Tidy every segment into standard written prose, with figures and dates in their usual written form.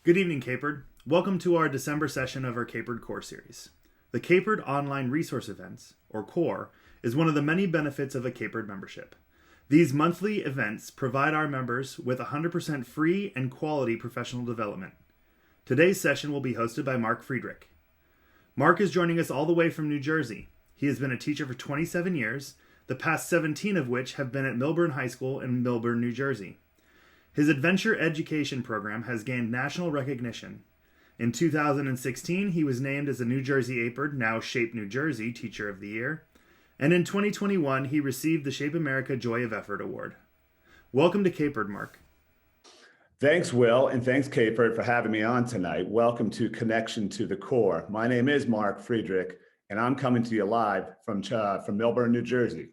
Good evening, CAHPERD. Welcome to our December session of our CAHPERD Core Series. The CAHPERD Online Resource Events, or CORE, is one of the many benefits of a CAHPERD membership. These monthly events provide our members with 100% free and quality professional development. Today's session will be hosted by Mark Friedrich. Mark is joining us all the way from New Jersey. He has been a teacher for 27 years, the past 17 of which have been at Millburn High School in Millburn, New Jersey. His adventure education program has gained national recognition. In 2016, he was named as a New Jersey CAHPERD, now Shape New Jersey, Teacher of the Year. And in 2021, he received the Shape America Joy of Effort Award. Welcome to CAHPERD, Mark. Thanks, Will, and thanks, CAHPERD, for having me on tonight. Welcome to Connection to the Core. My name is Mark Friedrich, and I'm coming to you live from Millburn, New Jersey.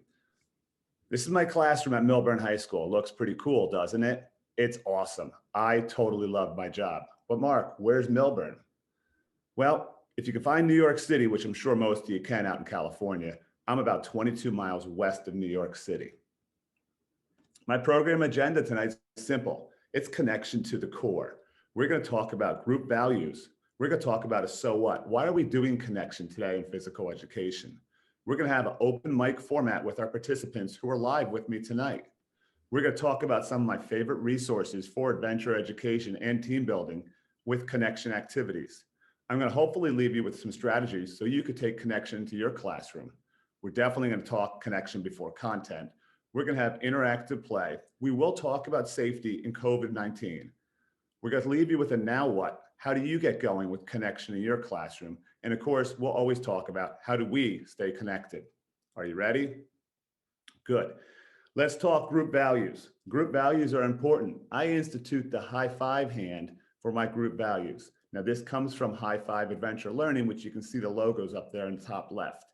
This is my classroom at Millburn High School. Looks pretty cool, doesn't it? It's awesome. I totally love my job. But Mark, where's Millburn? Well, if you can find New York City, which I'm sure most of you can out in California, I'm about 22 miles west of New York City. My program agenda tonight is simple. It's connection to the core. We're going to talk about group values. We're going to talk about a so what. Why are we doing connection today in physical education? We're going to have an open mic format with our participants who are live with me tonight. We're going to talk about some of my favorite resources for adventure education and team building with connection activities. I'm going to hopefully leave you with some strategies so you could take connection to your classroom. We're definitely going to talk connection before content. We're going to have interactive play. We will talk about safety in COVID-19. We're going to leave you with a now what? How do you get going with connection in your classroom? And of course, we'll always talk about how do we stay connected. Are you ready? Good. Let's talk group values. Group values are important. I institute the high five hand for my group values. Now this comes from High Five Adventure Learning, which you can see the logos up there in the top left.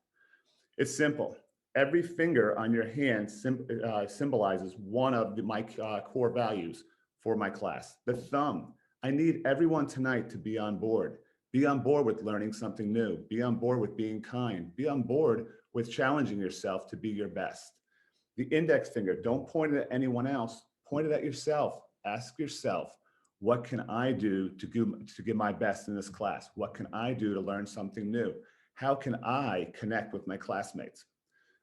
It's simple. Every finger on your hand symbolizes one of my core values for my class. The thumb. I need everyone tonight to be on board. Be on board with learning something new. Be on board with being kind. Be on board with challenging yourself to be your best. The index finger, don't point it at anyone else, point it at yourself. Ask yourself, what can I do to give my best in this class? What can I do to learn something new? How can I connect with my classmates?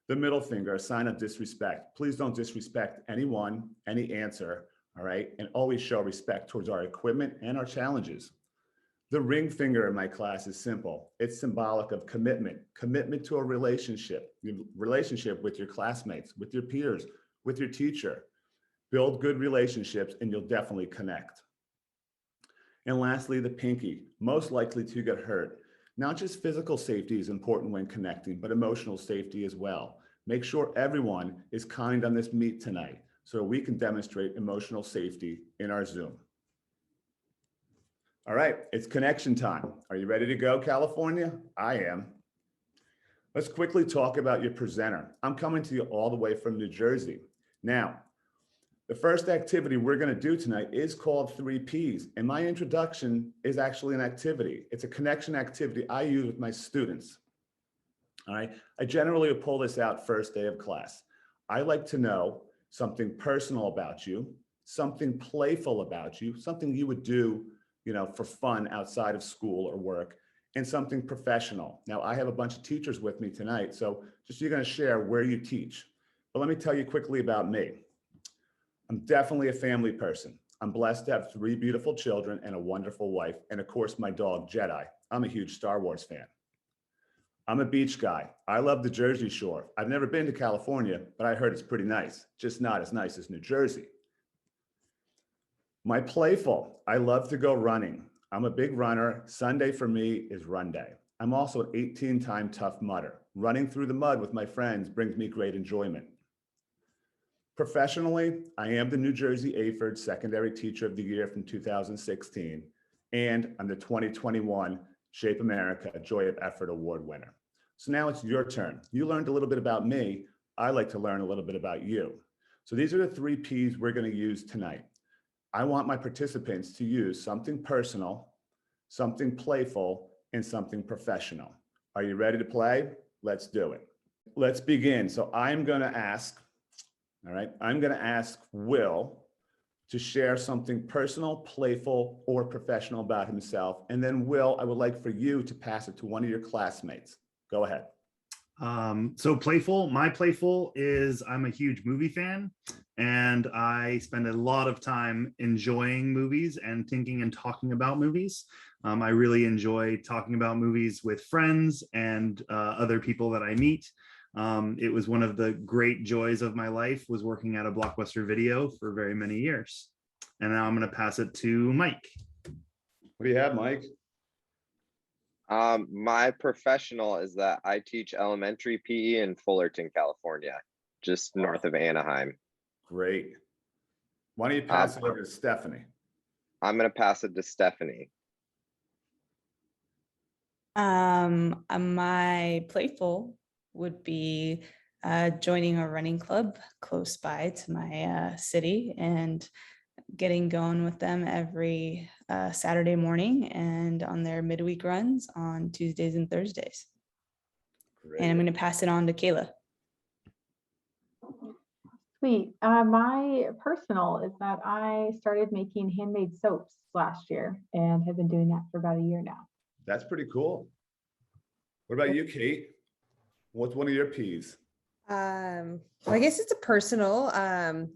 The middle finger, a sign of disrespect. Please don't disrespect anyone, any answer, all right? And always show respect towards our equipment and our challenges. The ring finger in my class is simple. It's symbolic of commitment to a relationship with your classmates, with your peers, with your teacher. Build good relationships and you'll definitely connect. And lastly, the pinky, most likely to get hurt. Not just physical safety is important when connecting, but emotional safety as well. Make sure everyone is kind on this meet tonight so we can demonstrate emotional safety in our Zoom. All right, it's connection time. Are you ready to go, California? I am. Let's quickly talk about your presenter. I'm coming to you all the way from New Jersey. Now, the first activity we're going to do tonight is called 3 Ps, and my introduction is actually an activity. It's a connection activity I use with my students. All right, I generally pull this out first day of class. I like to know something personal about you, something playful about you, something you would do for fun outside of school or work, and something professional. Now, I have a bunch of teachers with me tonight, so just you're going to share where you teach. But let me tell you quickly about me. I'm definitely a family person. I'm blessed to have 3 beautiful children and a wonderful wife, and of course, my dog, Jedi. I'm a huge Star Wars fan. I'm a beach guy. I love the Jersey Shore. I've never been to California, but I heard it's pretty nice, just not as nice as New Jersey. My playful, I love to go running. I'm a big runner. Sunday for me is run day. I'm also an 18-time tough mudder. Running through the mud with my friends brings me great enjoyment. Professionally, I am the New Jersey CAHPERD Secondary Teacher of the Year from 2016, and I'm the 2021 Shape America Joy of Effort Award winner. So now it's your turn. You learned a little bit about me. I like to learn a little bit about you. So these are the 3 Ps we're going to use tonight. I want my participants to use something personal, something playful, and something professional. Are you ready to play? Let's do it. Let's begin. So I'm going to ask Will to share something personal, playful, or professional about himself. And then Will, I would like for you to pass it to one of your classmates. Go ahead. So playful, my playful is I'm a huge movie fan, and I spend a lot of time enjoying movies and thinking and talking about movies. I really enjoy talking about movies with friends and other people that I meet. It was one of the great joys of my life was working at a Blockbuster Video for very many years. And now I'm going to pass it to Mike. What do you have, Mike? My professional is that I teach elementary PE in Fullerton, California, just north of Anaheim. Great. Why don't you pass it over to Stephanie? I'm going to pass it to Stephanie. My playful would be joining a running club close by to my city and getting going with them every Saturday morning and on their midweek runs on Tuesdays and Thursdays. Great. And I'm going to pass it on to Kayla. Sweet. My personal is that I started making handmade soaps last year and have been doing that for about a year now. That's pretty cool. What about you, Kate? What's one of your P's? Well, I guess it's a personal.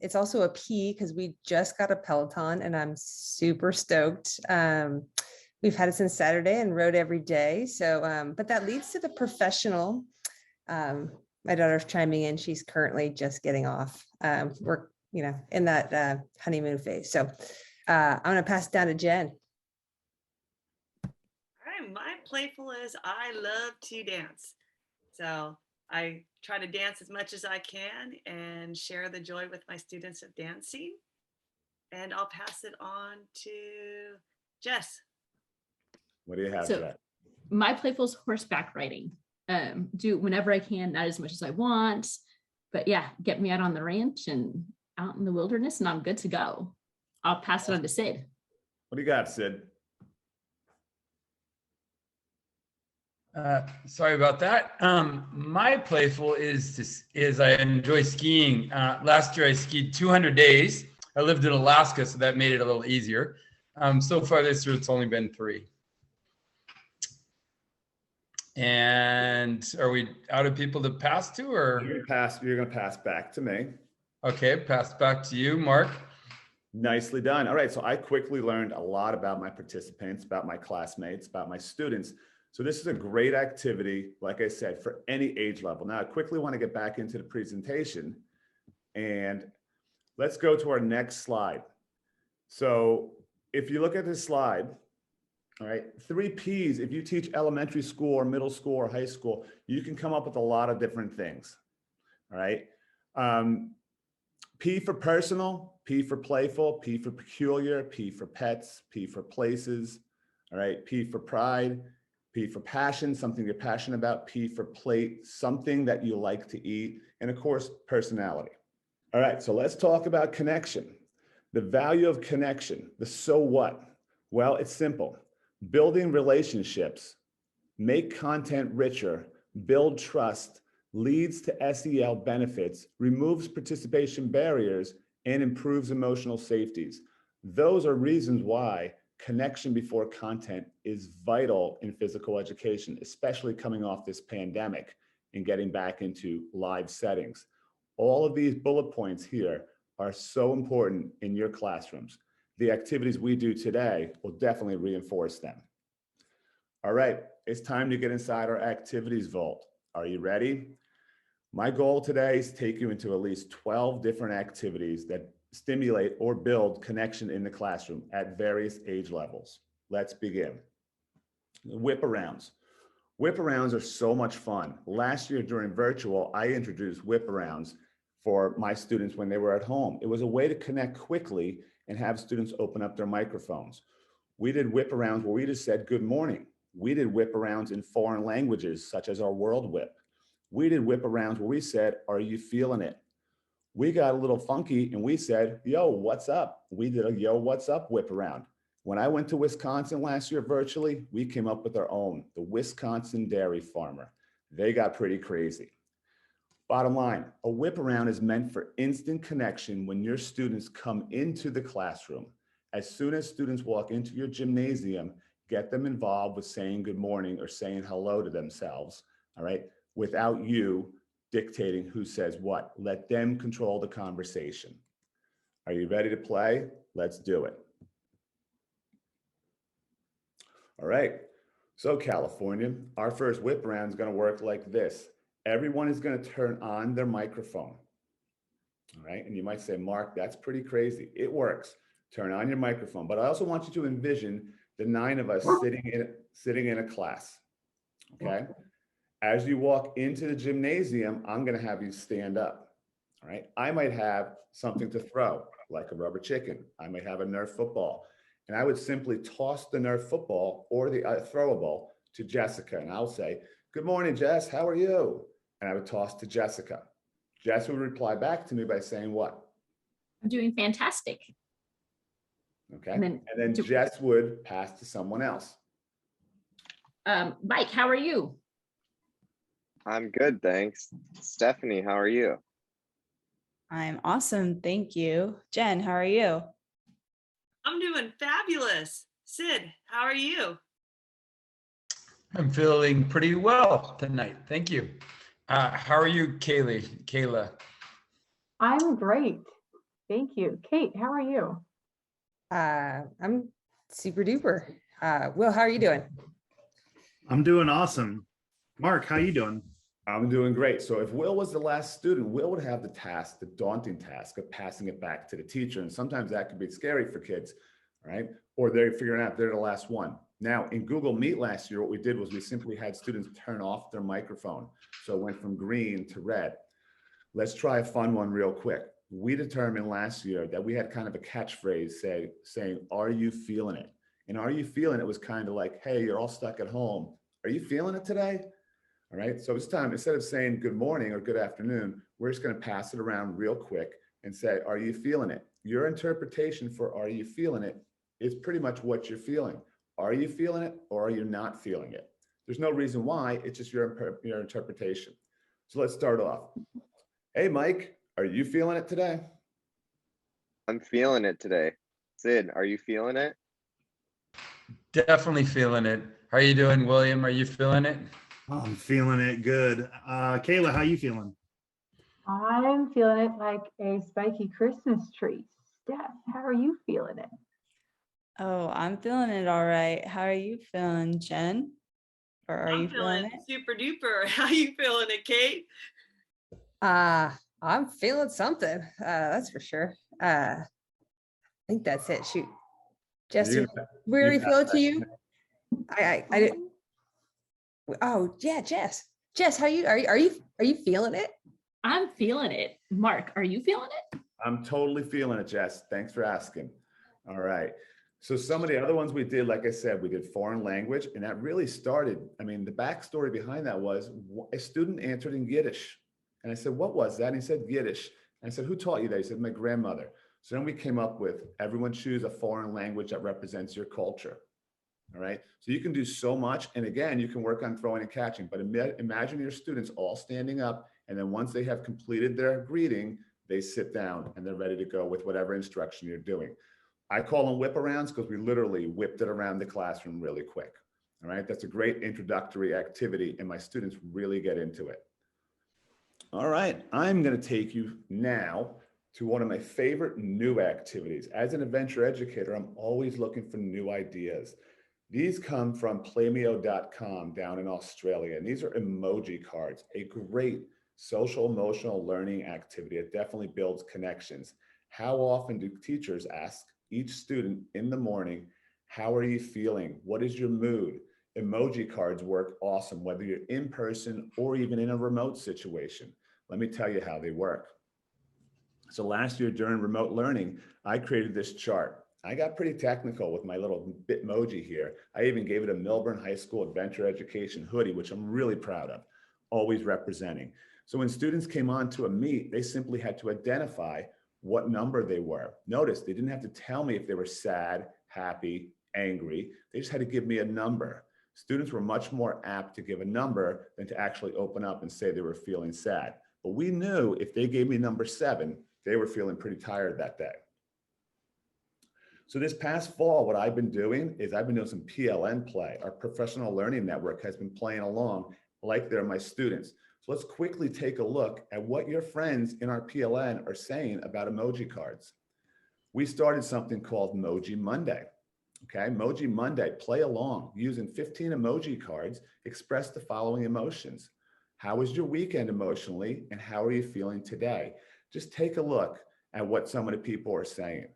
It's also a P because we just got a Peloton and I'm super stoked. We've had it since Saturday and rode every day. So, but that leads to the professional. My daughter's chiming in. She's currently just getting off. We're, in that honeymoon phase. So I'm going to pass it down to Jen. All right, my playful is I love to dance. So I try to dance as much as I can and share the joy with my students of dancing. And I'll pass it on to Jess. What do you have So, for that? My playful is horseback riding. Do whenever I can, not as much as I want, but yeah, get me out on the ranch and out in the wilderness and I'm good to go. I'll pass it on to Sid. What do you got, Sid? Sorry about that. My playful is I enjoy skiing. Last year I skied 200 days. I lived in Alaska, so that made it a little easier. So far this year it's only been 3. And are we out of people to pass to, or? You're gonna pass back to me. Okay, pass back to you, Mark. Nicely done. All right, so I quickly learned a lot about my participants, about my classmates, about my students. So this is a great activity, like I said, for any age level. Now, I quickly want to get back into the presentation and let's go to our next slide. So if you look at this slide, all right, 3 Ps, if you teach elementary school or middle school or high school, you can come up with a lot of different things, all right? P for personal, P for playful, P for peculiar, P for pets, P for places, all right? P for pride, P for passion, something you're passionate about, P for plate, something that you like to eat, and of course, personality. All right, so let's talk about connection. The value of connection, the so what? Well, it's simple. Building relationships, make content richer, build trust, leads to SEL benefits, removes participation barriers, and improves emotional safeties. Those are reasons why connection before content is vital in physical education, especially coming off this pandemic and getting back into live settings. All of these bullet points here are so important in your classrooms. The activities we do today will definitely reinforce them. All right, it's time to get inside our activities vault. Are you ready? My goal today is to take you into at least 12 different activities that stimulate or build connection in the classroom at various age levels. Let's begin. Whip-arounds. Whip-arounds are so much fun. Last year during virtual, I introduced whip-arounds for my students when they were at home. It was a way to connect quickly and have students open up their microphones. We did whip-arounds where we just said good morning. We did whip-arounds in foreign languages, such as our World Whip. We did whip-arounds where we said, are you feeling it? We got a little funky and we said, yo, what's up? We did a yo, what's up whip around. When I went to Wisconsin last year virtually, we came up with our own, the Wisconsin Dairy Farmer. They got pretty crazy. Bottom line, a whip around is meant for instant connection when your students come into the classroom. As soon as students walk into your gymnasium, get them involved with saying good morning or saying hello to themselves, all right, without you dictating who says what. Let them control the conversation. Are you ready to play? Let's do it. All right, so California, our first whip around is going to work like this. Everyone is going to turn on their microphone. All right, and you might say, Mark, that's pretty crazy. It works. Turn on your microphone. But I also want you to envision the 9 of us sitting in a class. Okay. As you walk into the gymnasium, I'm going to have you stand up. All right. I might have something to throw, like a rubber chicken. I might have a Nerf football. And I would simply toss the Nerf football or the throwable to Jessica. And I'll say, good morning, Jess. How are you? And I would toss to Jessica. Jess would reply back to me by saying what? I'm doing fantastic. Okay. And then Jess would pass to someone else. Mike, how are you? I'm good, thanks. Stephanie, how are you? I'm awesome. Thank you. Jen, how are you? I'm doing fabulous. Sid, how are you? I'm feeling pretty well tonight. Thank you. How are you, Kayla? I'm great. Thank you. Kate, how are you? I'm super duper. Will, how are you doing? I'm doing awesome. Mark, how you doing? I'm doing great. So if Will was the last student, Will would have the task, the daunting task of passing it back to the teacher. And sometimes that can be scary for kids, right? Or they're figuring out they're the last one. Now in Google Meet last year, what we did was we simply had students turn off their microphone. So it went from green to red. Let's try a fun one real quick. We determined last year that we had kind of a catchphrase saying, are you feeling it? And are you feeling it was kind of like, hey, you're all stuck at home. Are you feeling it today? All right, so it's time, instead of saying good morning or good afternoon, we're just going to pass it around real quick and say, are you feeling it? Your interpretation for are you feeling it is pretty much what you're feeling. Are you feeling it or are you not feeling it? There's no reason why, it's just your interpretation. So let's start off. Hey, Mike, are you feeling it today? I'm feeling it today. Sid, are you feeling it? Definitely feeling it. How are you doing, William? Are you feeling it? I'm feeling it good. Kayla, how you feeling? I'm feeling it like a spiky Christmas tree. Steph, how are you feeling it? Oh, I'm feeling it all right. How are you feeling, Jen? Or are you feeling it? Super duper. How you feeling it, Kate? I'm feeling something. That's for sure. I think that's it. Shoot. Jess, you really feel it to you? I did. Oh yeah, Jess. Jess, are you feeling it? I'm feeling it. Mark, are you feeling it? I'm totally feeling it, Jess. Thanks for asking. All right. So some of the other ones we did, like I said, we did foreign language, and that really started, I mean, the backstory behind that was a student answered in Yiddish. And I said, what was that? And he said, Yiddish. And I said, who taught you that? He said, my grandmother. So then we came up with, everyone choose a foreign language that represents your culture. All right. So you can do so much. And again, you can work on throwing and catching, but imagine your students all standing up. And then once they have completed their greeting, they sit down and they're ready to go with whatever instruction you're doing. I call them whip arounds because we literally whipped it around the classroom really quick. All right. That's a great introductory activity and my students really get into it. All right. I'm going to take you now to one of my favorite new activities. As an adventure educator, I'm always looking for new ideas. These come from playmeo.com down in Australia, and these are emoji cards, a great social emotional learning activity. It definitely builds connections. How often do teachers ask each student in the morning, how are you feeling? What is your mood? Emoji cards work awesome, whether you're in person or even in a remote situation. Let me tell you how they work. So last year during remote learning, I created this chart. I got pretty technical with my little Bitmoji here. I even gave it a Millburn High School adventure education hoodie, which I'm really proud of, always representing. So when students came on to a meet, they simply had to identify what number they were. Notice they didn't have to tell me if they were sad, happy, angry. They just had to give me a number. Students were much more apt to give a number than to actually open up and say they were feeling sad. but we knew if they gave me number 7, they were feeling pretty tired that day. So this past fall, what I've been doing is I've been doing some PLN play. Our professional learning network has been playing along like they're my students. So let's quickly take a look at what your friends in our PLN are saying about emoji cards. We started something called Emoji Monday. Okay, Emoji Monday, play along using 15 emoji cards, express the following emotions. How was your weekend emotionally, and how are you feeling today? Just take a look at what some of the people are saying.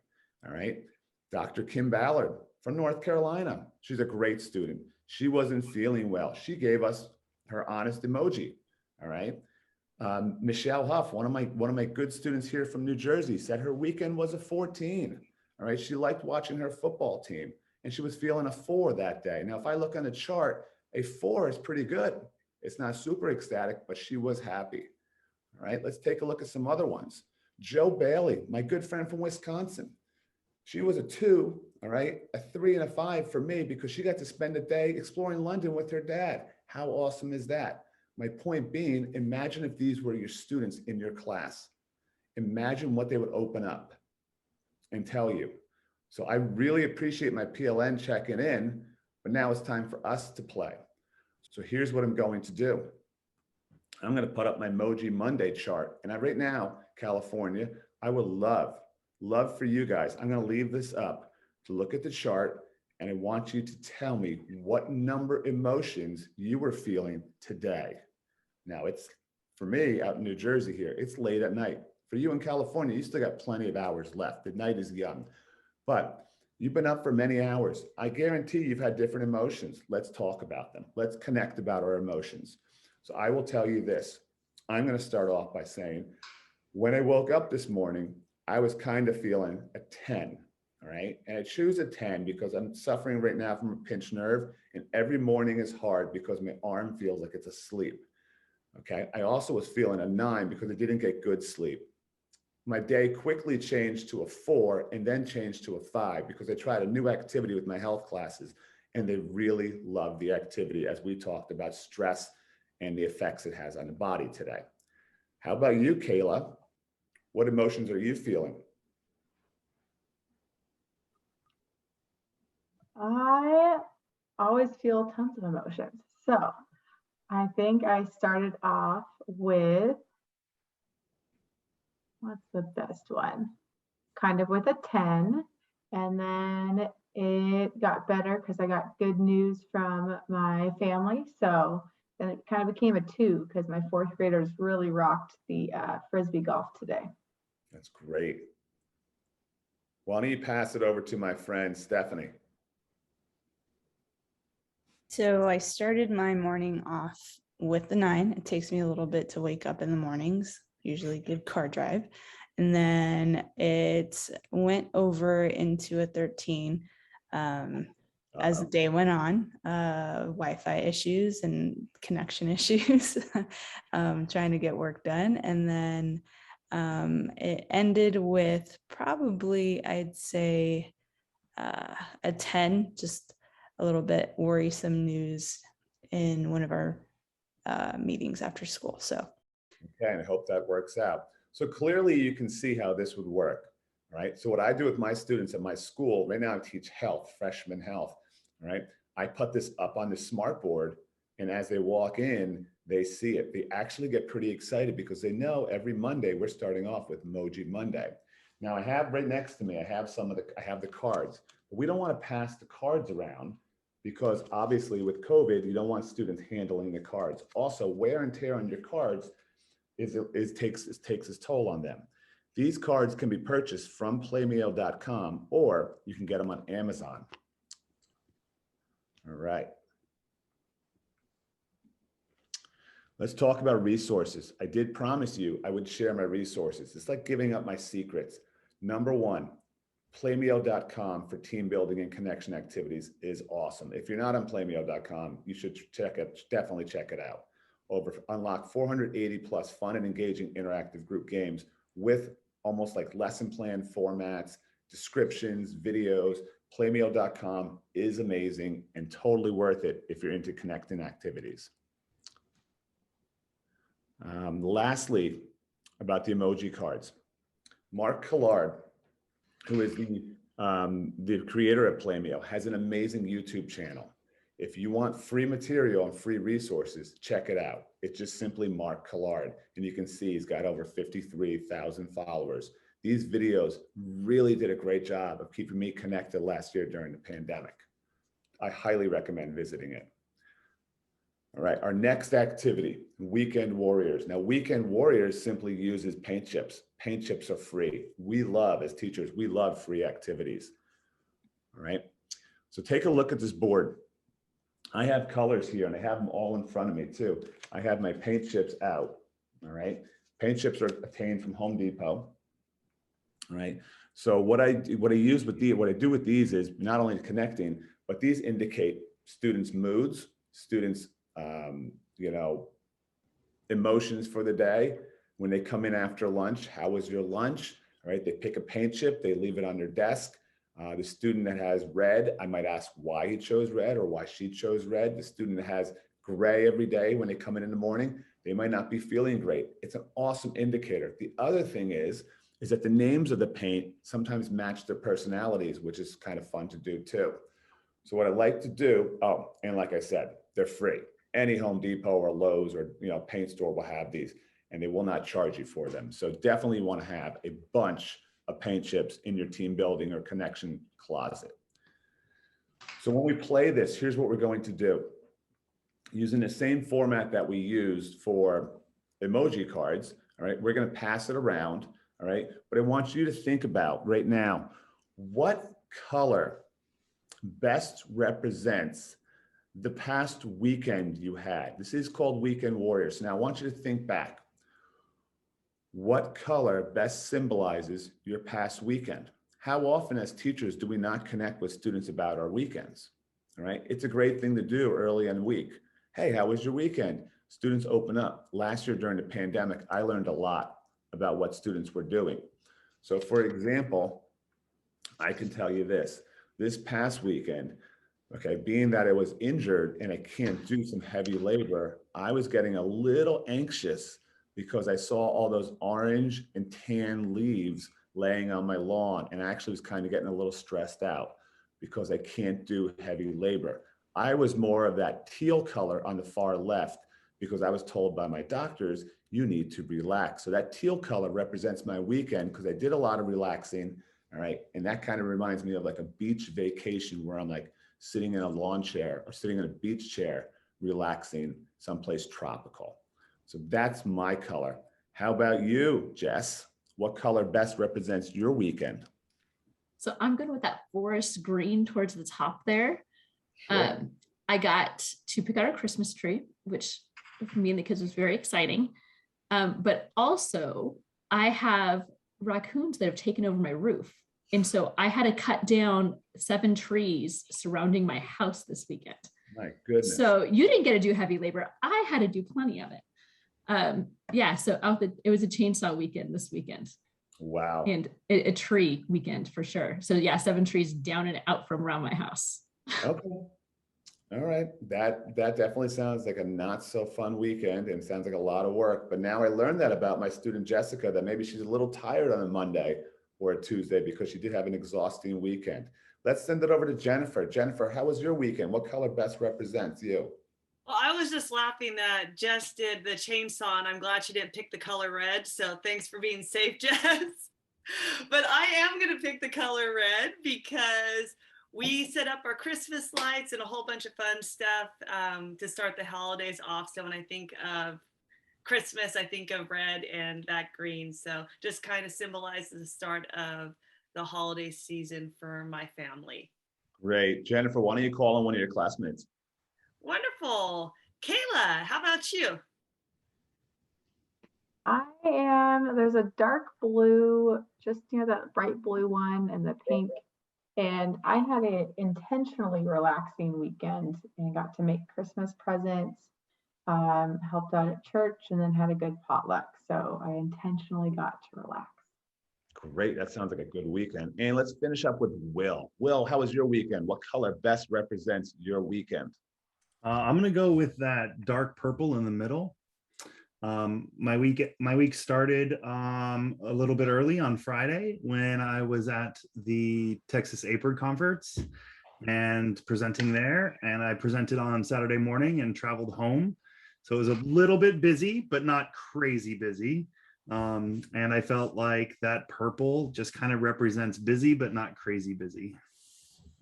All right, Dr. Kim Ballard from North Carolina. She's a great student. She wasn't feeling well. She gave us her honest emoji. All right. Michelle Huff, one of my good students here from New Jersey, said her weekend was a 14. All right. She liked watching her football team and she was feeling a 4 that day. Now, if I look on the chart, a 4 is pretty good. It's not super ecstatic, but she was happy. All right. Let's take a look at some other ones. Joe Bailey, my good friend from Wisconsin. She was a 2, all right, a 3 and a 5 for me because she got to spend a day exploring London with her dad. How awesome is that? My point being, imagine if these were your students in your class. Imagine what they would open up and tell you. So I really appreciate my PLN checking in, but now it's time for us to play. So here's what I'm going to do. I'm going to put up my Emoji Monday chart. And right now, California, I would love for you guys. I'm going to leave this up to look at the chart. And I want you to tell me what number emotions you were feeling today. Now it's, for me out in New Jersey here, it's late at night. For you in California, you still got plenty of hours left. The night is young, but you've been up for many hours. I guarantee you've had different emotions. Let's talk about them. Let's connect about our emotions. So I will tell you this. I'm going to start off by saying, when I woke up this morning, I was kind of feeling a 10. All right. And I choose a 10 because I'm suffering right now from a pinched nerve. And every morning is hard because my arm feels like it's asleep. Okay. I also was feeling a 9 because I didn't get good sleep. My day quickly changed to a 4 and then changed to a 5 because I tried a new activity with my health classes and they really loved the activity as we talked about stress and the effects it has on the body today. How about you, Kayla? What emotions are you feeling? I always feel tons of emotions. So I think I started off with, what's the best one? Kind of with a 10. And then it got better because I got good news from my family. So then it kind of became a 2 because my 4th graders really rocked the Frisbee golf today. That's great. Why don't you pass it over to my friend, Stephanie? So I started my morning off with the 9. It takes me a little bit to wake up in the mornings, usually good car drive. And then it went over into a 13 as the day went on, Wi-Fi issues and connection issues, trying to get work done. And then it ended with probably, I'd say, a 10, just a little bit worrisome news in one of our meetings after school. So, okay, and I hope that works out. So clearly you can see how this would work, right? So what I do with my students at my school, right now I teach health, freshman health, right? I put this up on the smart board and as they walk in, they see it. They actually get pretty excited because they know every Monday we're starting off with Emoji Monday. Now I have right next to me, I have the cards, but we don't want to pass the cards around because obviously with COVID, you don't want students handling the cards. Also, wear and tear on your cards takes its toll on them. These cards can be purchased from playmeo.com or you can get them on Amazon. All right. Let's talk about resources. I did promise you I would share my resources. It's like giving up my secrets. Number 1, playmeo.com for team building and connection activities is awesome. If you're not on playmeo.com, you should definitely check it out. Unlock 480 plus fun and engaging interactive group games with almost like lesson plan formats, descriptions, videos. Playmeo.com is amazing and totally worth it if you're into connecting activities. Lastly, about the emoji cards, Mark Collard, who is the creator of Playmeal, has an amazing YouTube channel. If you want free material and free resources, check it out. It's just simply Mark Collard. And you can see he's got over 53,000 followers. These videos really did a great job of keeping me connected last year during the pandemic. I highly recommend visiting it. All right, our next activity, Weekend Warriors. Now, Weekend Warriors simply uses paint chips. Paint chips are free. We love, as teachers, we love free activities. All right, so take a look at this board. I have colors here and I have them all in front of me too. I have my paint chips out, all right? Paint chips are obtained from Home Depot, all right? So what I do with these is not only connecting, but these indicate students' moods, students' emotions for the day. When they come in after lunch, how was your lunch? All right, they pick a paint chip, they leave it on their desk. The student that has red, I might ask why he chose red or why she chose red. The student that has gray every day when they come in the morning, they might not be feeling great. It's an awesome indicator. The other thing is that the names of the paint sometimes match their personalities, which is kind of fun to do too. So what I like to do, and like I said, they're free. Any Home Depot or Lowe's or paint store will have these, and they will not charge you for them. So definitely want to have a bunch of paint chips in your team building or connection closet. So when we play this, here's what we're going to do. Using the same format that we used for emoji cards, all right, we're going to pass it around, all right? But I want you to think about right now, what color best represents the past weekend you had? This is called Weekend Warriors. Now I want you to think back. What color best symbolizes your past weekend? How often as teachers do we not connect with students about our weekends? All right, it's a great thing to do early in the week. Hey, how was your weekend? Students open up. Last year during the pandemic, I learned a lot about what students were doing. So for example, I can tell you this past weekend, okay, being that I was injured and I can't do some heavy labor, I was getting a little anxious because I saw all those orange and tan leaves laying on my lawn, and I actually was kind of getting a little stressed out because I can't do heavy labor. I was more of that teal color on the far left because I was told by my doctors, you need to relax. So that teal color represents my weekend because I did a lot of relaxing, all right? And that kind of reminds me of like a beach vacation where I'm like sitting in a lawn chair or sitting in a beach chair, relaxing someplace tropical. So that's my color. How about you, Jess? What color best represents your weekend? So I'm good with that forest green towards the top there. Sure. I got to pick out a Christmas tree, which for me and the kids was very exciting. But also I have raccoons that have taken over my roof. And so I had to cut down 7 trees surrounding my house this weekend. My goodness. So you didn't get to do heavy labor. I had to do plenty of it. Yeah, so it was a chainsaw weekend this weekend. Wow. And a tree weekend for sure. So yeah, 7 trees down and out from around my house. Okay. All right. That definitely sounds like a not so fun weekend and sounds like a lot of work. But now I learned that about my student Jessica, that maybe she's a little tired on a Monday or a Tuesday because she did have an exhausting weekend. Let's send it over to Jennifer. Jennifer, how was your weekend? What color best represents you? Well, I was just laughing that Jess did the chainsaw, and I'm glad she didn't pick the color red. So thanks for being safe, Jess. But I am going to pick the color red because we set up our Christmas lights and a whole bunch of fun stuff to start the holidays off. So when I think of Christmas, I think of red and that green. So just kind of symbolizes the start of the holiday season for my family. Great. Jennifer, why don't you call on one of your classmates? Wonderful. Kayla, how about you? There's a dark blue, just, that bright blue one and the pink. And I had an intentionally relaxing weekend and got to make Christmas presents, helped out at church, and then had a good potluck. So I intentionally got to relax. Great. That sounds like a good weekend. And let's finish up with Will. Will, how was your weekend? What color best represents your weekend? I'm going to go with that dark purple in the middle. My week started a little bit early on Friday when I was at the Texas AHPERD conference and presenting there. And I presented on Saturday morning and traveled home. So it was a little bit busy, but not crazy busy. And I felt like that purple just kind of represents busy, but not crazy busy.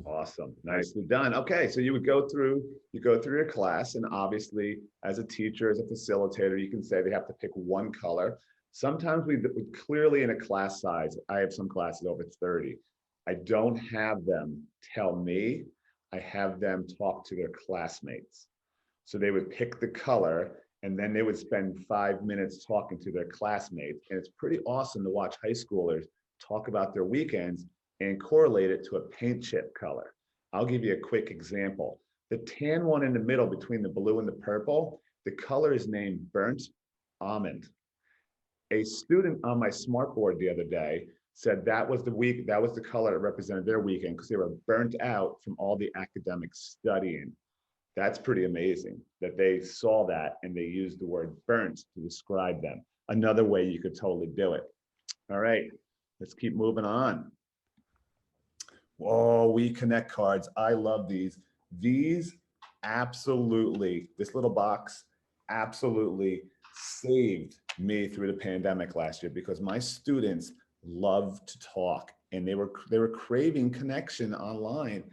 Awesome. Nicely done. Okay. So you go through your class, and obviously as a teacher, as a facilitator, you can say they have to pick one color. Sometimes we clearly in a class size, I have some classes over 30. I don't have them tell me, I have them talk to their classmates. So they would pick the color and then they would spend 5 minutes talking to their classmates. And it's pretty awesome to watch high schoolers talk about their weekends and correlate it to a paint chip color. I'll give you a quick example. The tan one in the middle between the blue and the purple, the color is named burnt almond. A student on my smartboard the other day said that was the color that represented their weekend because they were burnt out from all the academic studying. That's pretty amazing that they saw that and they used the word burnt to describe them. Another way you could totally do it. All right, let's keep moving on. Whoa, We Connect cards. I love these. These absolutely, this little box absolutely saved me through the pandemic last year because my students love to talk and they were craving connection online.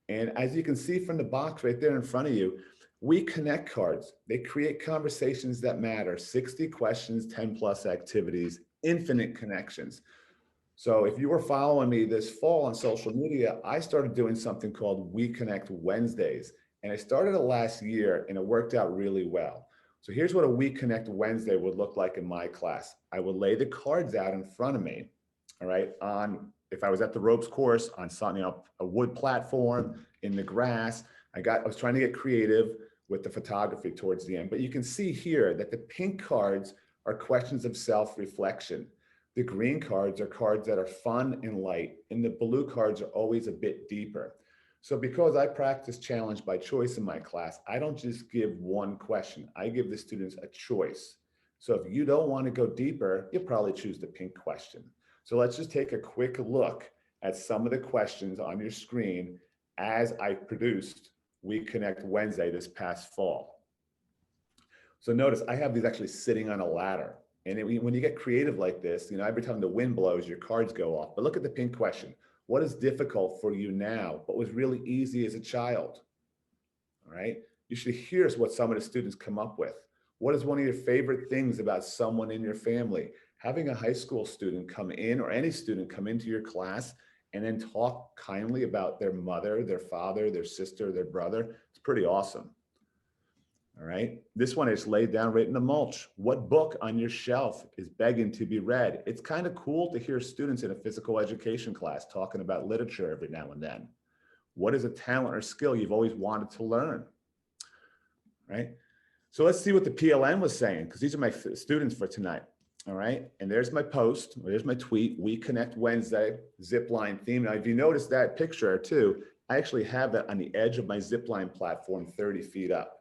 And as you can see from the box right there in front of you, We Connect cards. They create conversations that matter, 60 questions, 10 plus activities, infinite connections. So if you were following me this fall on social media, I started doing something called We Connect Wednesdays. And I started it last year and it worked out really well. So here's what a We Connect Wednesday would look like in my class. I would lay the cards out in front of me, all right, if I was at the ropes course on something, a wood platform in the grass. I was trying to get creative with the photography towards the end, but you can see here that the pink cards are questions of self-reflection. The green cards are cards that are fun and light, and the blue cards are always a bit deeper. So because I practice challenge by choice in my class, I don't just give one question. I give the students a choice. So if you don't want to go deeper, you'll probably choose the pink question. So let's just take a quick look at some of the questions on your screen as I produced We Connect Wednesday this past fall. So notice I have these actually sitting on a ladder. And when you get creative like this, every time the wind blows, your cards go off. But look at the pink question. What is difficult for you now? What was really easy as a child? All right. You should hear what some of the students come up with. What is one of your favorite things about someone in your family? Having a high school student come in or any student come into your class and then talk kindly about their mother, their father, their sister, their brother, it's pretty awesome. All right. This one is laid down right in the mulch. What book on your shelf is begging to be read? It's kind of cool to hear students in a physical education class talking about literature every now and then. What is a talent or skill you've always wanted to learn? Right. So let's see what the PLN was saying, because these are my students for tonight. All right. And there's my post. There's my tweet. We Connect Wednesday, zipline theme. Now, if you notice that picture too, I actually have that on the edge of my zipline platform, 30 feet up.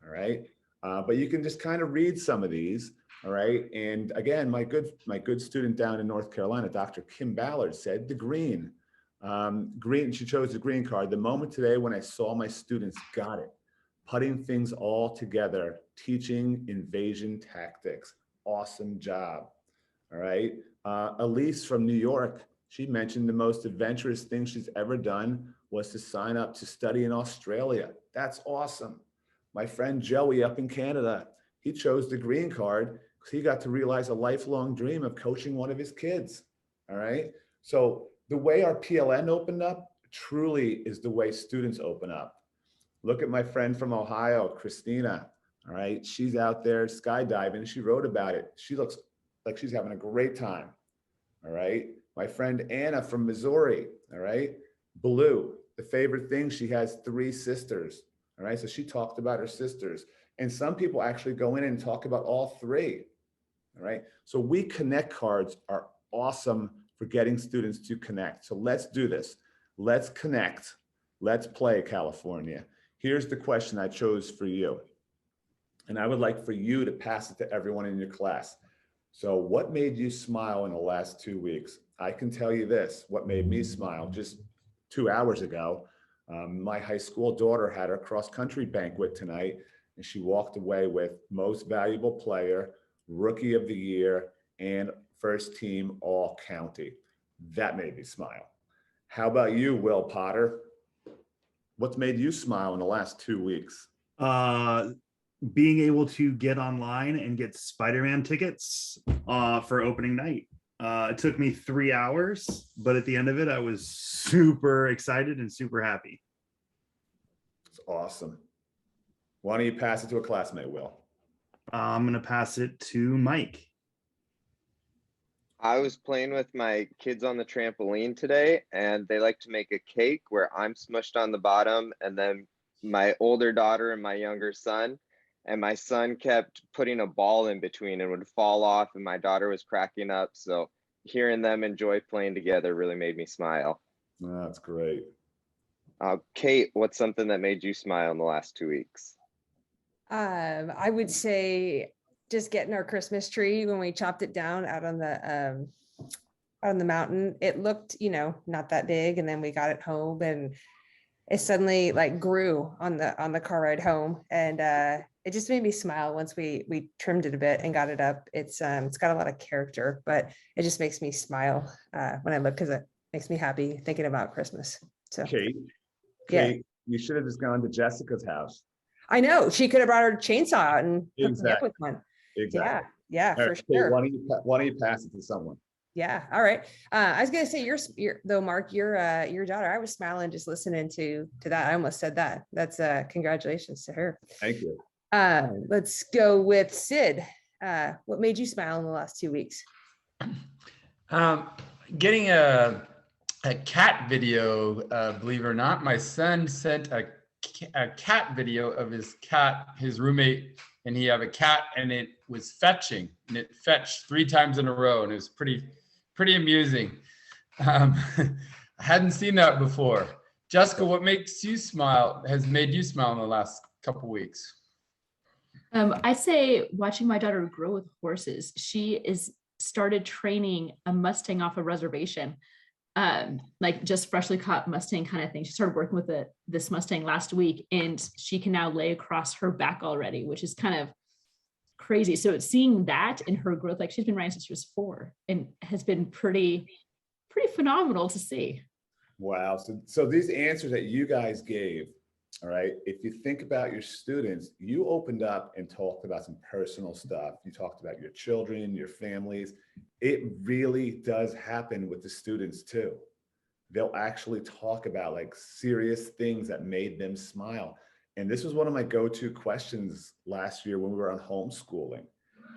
All right. But you can just kind of read some of these. All right. And again, my good student down in North Carolina, Dr. Kim Ballard, said the green. Green, she chose the green card. The moment today when I saw my students got it. Putting things all together, teaching invasion tactics. Awesome job. All right. Elise from New York, she mentioned the most adventurous thing she's ever done was to sign up to study in Australia. That's awesome. My friend Joey up in Canada, he chose the green card because he got to realize a lifelong dream of coaching one of his kids. All right. So the way our PLN opened up truly is the way students open up. Look at my friend from Ohio, Christina. All right. She's out there skydiving. She wrote about it. She looks like she's having a great time. All right. My friend Anna from Missouri. All right. Blue, the favorite thing, she has 3 sisters. All right. So she talked about her sisters. And some people actually go in and talk about all 3. All right. So We Connect cards are awesome for getting students to connect. So let's do this. Let's connect. Let's play, California. Here's the question I chose for you. and I would like for you to pass it to everyone in your class. So what made you smile in the last 2 weeks? I can tell you this, what made me smile just 2 hours ago. My high school daughter had her cross-country banquet tonight, and she walked away with most valuable player, rookie of the year, and first team all county. That made me smile. How about you, Will Potter? What's made you smile in the last 2 weeks? Being able to get online and get Spider-Man tickets for opening night. It took me 3 hours, but at the end of it, I was super excited and super happy. It's awesome. Why don't you pass it to a classmate, Will? I'm going to pass it to Mike. I was playing with my kids on the trampoline today, and they like to make a cake where I'm smushed on the bottom, and then my older daughter and my younger son. And my son kept putting a ball in between and would fall off, and my daughter was cracking up. So hearing them enjoy playing together really made me smile. That's great. Kate, what's something that made you smile in the last 2 weeks? I would say just getting our Christmas tree when we chopped it down out on the mountain. It looked, not that big, and then we got it home, and it suddenly like grew on the car ride home, and it just made me smile once we trimmed it a bit and got it up. It's got a lot of character, but it just makes me smile when I look, because it makes me happy thinking about Christmas. So Kate, yeah, you should have just gone to Jessica's house. I know, she could have brought her chainsaw out and hooked me up with one. Exactly. Yeah, All for right, sure. Kate, why don't you pass it to someone? Yeah. All right. I was gonna say your though, Mark, your daughter. I was smiling just listening to that. I almost said that. That's congratulations to her. Thank you. Let's go with Sid. What made you smile in the last 2 weeks? Getting a cat video, believe it or not. My son sent a cat video of his roommate, and he have a cat, and it was fetching, and it fetched 3 times in a row, and it was pretty amusing. I hadn't seen that before. Jessica, what has made you smile in the last couple weeks? I'd say watching my daughter grow with horses. She started training a Mustang off a reservation, like just freshly caught Mustang kind of thing. She started working with this Mustang last week, and she can now lay across her back already, which is kind of crazy. So seeing that in her growth, like she's been riding since she was 4, and has been pretty phenomenal to see. Wow. So these answers that you guys gave, all right, if you think about your students, you opened up and talked about some personal stuff. You talked about your children, your families. It really does happen with the students too. They'll actually talk about like serious things that made them smile. And this was one of my go-to questions last year when we were on homeschooling.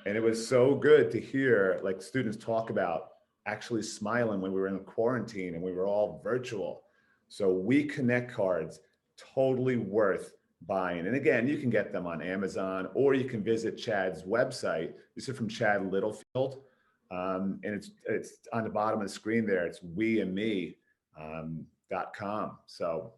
And it was so good to hear like students talk about actually smiling when we were in quarantine and we were all virtual. So We Connect cards, totally worth buying. And again, you can get them on Amazon, or you can visit Chad's website. This is from Chad Littlefield. And it's on the bottom of the screen there. It's weandme.com. So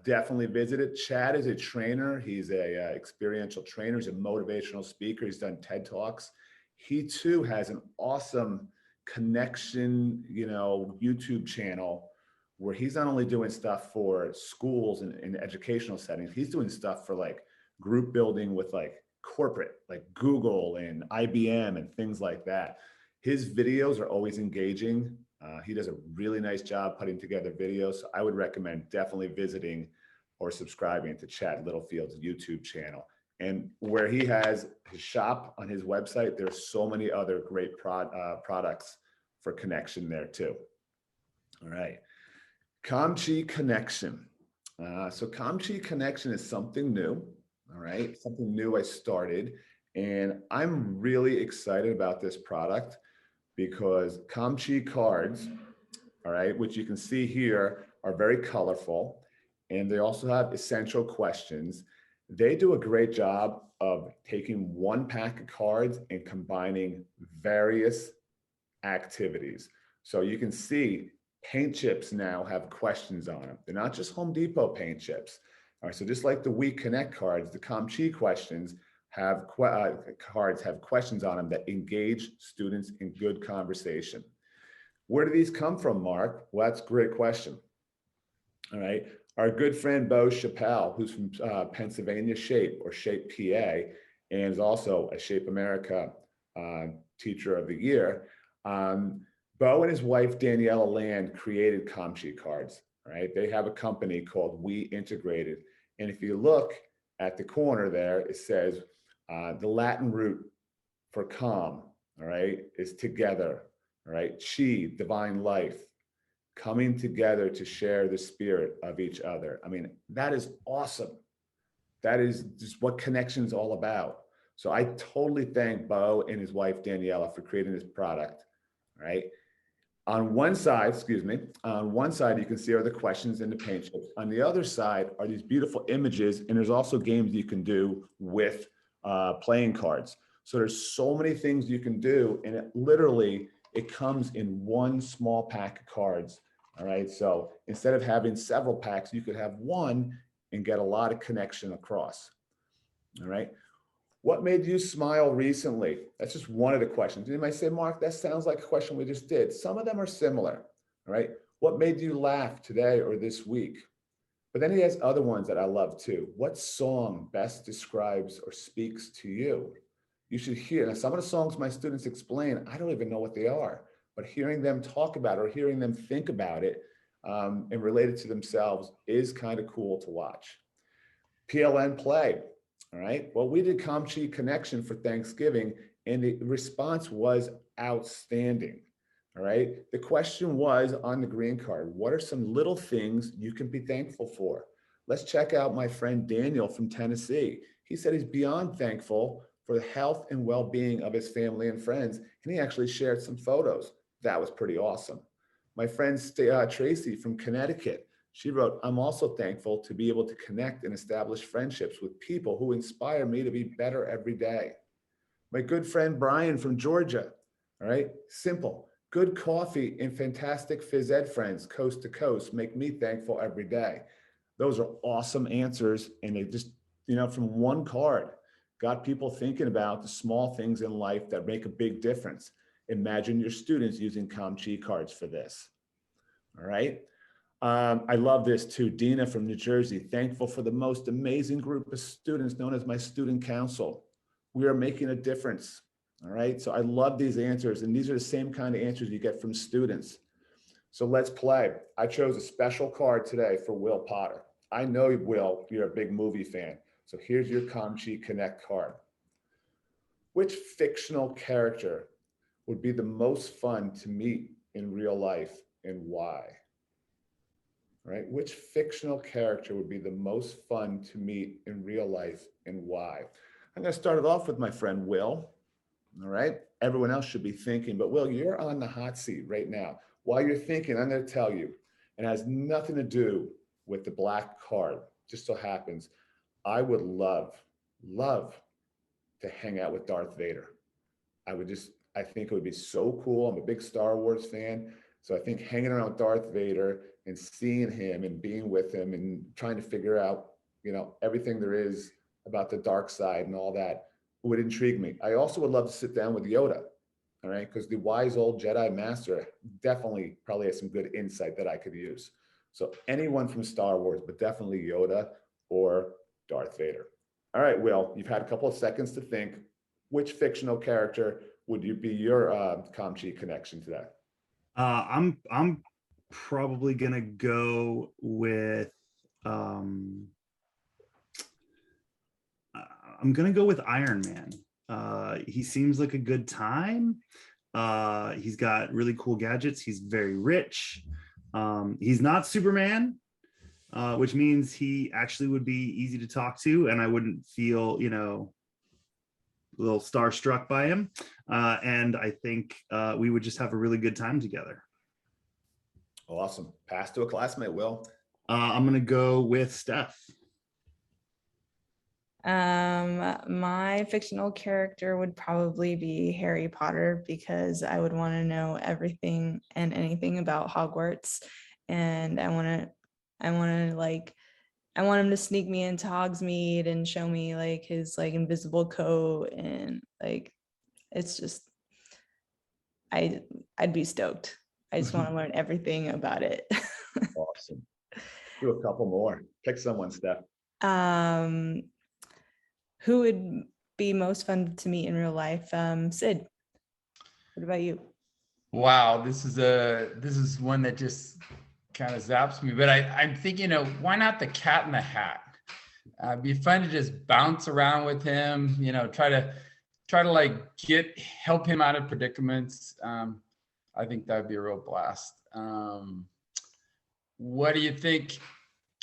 definitely visit it. Chad is a trainer. He's a experiential trainer. He's a motivational speaker. He's done TED Talks. He too has an awesome connection, YouTube channel where he's not only doing stuff for schools and in educational settings, he's doing stuff for like group building with like corporate, like Google and IBM and things like that. His videos are always engaging. He does a really nice job putting together videos. So I would recommend definitely visiting or subscribing to Chad Littlefield's YouTube channel. And where he has his shop on his website, there's so many other great products for connection there too. All right. CAHPERD Connection. So CAHPERD Connection is something new, all right? Something new I started, and I'm really excited about this product because CAHPERD cards, all right, which you can see here are very colorful, and they also have essential questions. They do a great job of taking one pack of cards and combining various activities. So you can see paint chips now have questions on them. They're not just Home Depot paint chips. All right, so just like the We Connect cards, the CAHPERD questions cards have questions on them that engage students in good conversation. Where do these come from, Mark? Well, that's a great question. All right. Our good friend Bo Chappelle, who's from Pennsylvania Shape or Shape PA, and is also a Shape America Teacher of the Year. Bo and his wife, Daniela Land, created CAHPERD cards. Right? They have a company called We Integrated. And if you look at the corner there, it says the Latin root for calm, all right, is together, all right? Chi, divine life, coming together to share the spirit of each other. I mean, that is awesome. That is just what Connection's all about. So I totally thank Bo and his wife, Daniela, for creating this product, right? On one side, you can see are the questions and the paint chips. On the other side are these beautiful images, and there's also games you can do with playing cards. So there's so many things you can do, and it comes in one small pack of cards. All right, so instead of having several packs, you could have one and get a lot of connection across. All right. What made you smile recently? That's just one of the questions. You might say, Mark, that sounds like a question we just did. Some of them are similar, all right? What made you laugh today or this week? But then he has other ones that I love too. What song best describes or speaks to you? You should hear. Now, some of the songs my students explain, I don't even know what they are, but hearing them talk about it or hearing them think about it and relate it to themselves is kind of cool to watch. PLN play. All right. Well, we did CAHPERD Connection for Thanksgiving, and the response was outstanding. All right. The question was on the green card, what are some little things you can be thankful for? Let's check out my friend Daniel from Tennessee. He said he's beyond thankful for the health and well-being of his family and friends, and he actually shared some photos. That was pretty awesome. My friend Tracy from Connecticut, she wrote, I'm also thankful to be able to connect and establish friendships with people who inspire me to be better every day. My good friend Brian from Georgia, all right, simple, good coffee and fantastic phys ed friends coast to coast make me thankful every day. Those are awesome answers, and they just, from one card, got people thinking about the small things in life that make a big difference. Imagine your students using CAHPERD cards for this, all right? I love this too. Dina from New Jersey, thankful for the most amazing group of students known as my student council. We are making a difference. All right. So I love these answers, and these are the same kind of answers you get from students. So let's play. I chose a special card today for Will Potter. I know, Will, you're a big movie fan. So here's your CAHPERD Connect card. Which fictional character would be the most fun to meet in real life, and why? Right? Which fictional character would be the most fun to meet in real life, and why? I'm going to start it off with my friend Will. All right. Everyone else should be thinking, but Will, you're on the hot seat right now. While you're thinking, I'm going to tell you, it has nothing to do with the black card. Just so happens, I would love to hang out with Darth Vader. I think it would be so cool. I'm a big Star Wars fan. So I think hanging around with Darth Vader and seeing him and being with him and trying to figure out, everything there is about the dark side and all that would intrigue me. I also would love to sit down with Yoda, all right? Because the wise old Jedi Master definitely probably has some good insight that I could use. So anyone from Star Wars, but definitely Yoda or Darth Vader. All right, Will, you've had a couple of seconds to think. Which fictional character would you be your CAHPERD connection today? I'm probably gonna go with I'm gonna go with Iron Man. He seems like a good time. He's got really cool gadgets. He's very rich. He's not Superman, which means he actually would be easy to talk to, and I wouldn't feel, a little starstruck by him. And I think we would just have a really good time together. Awesome. Pass to a classmate, Will. I'm going to go with Steph. My fictional character would probably be Harry Potter, because I would want to know everything and anything about Hogwarts, and I want to like I want him to sneak me into Hogsmeade and show me like his like invisible coat, and like it's just I'd be stoked. I just want to learn everything about it. Awesome. Do a couple more. Pick someone, Steph. Who would be most fun to meet in real life? Sid, what about you? Wow, this is one that just kind of zaps me, but I'm thinking, why not the Cat in the Hat? It'd be fun to just bounce around with him, try to like help him out of predicaments. I think that'd be a real blast. What do you think,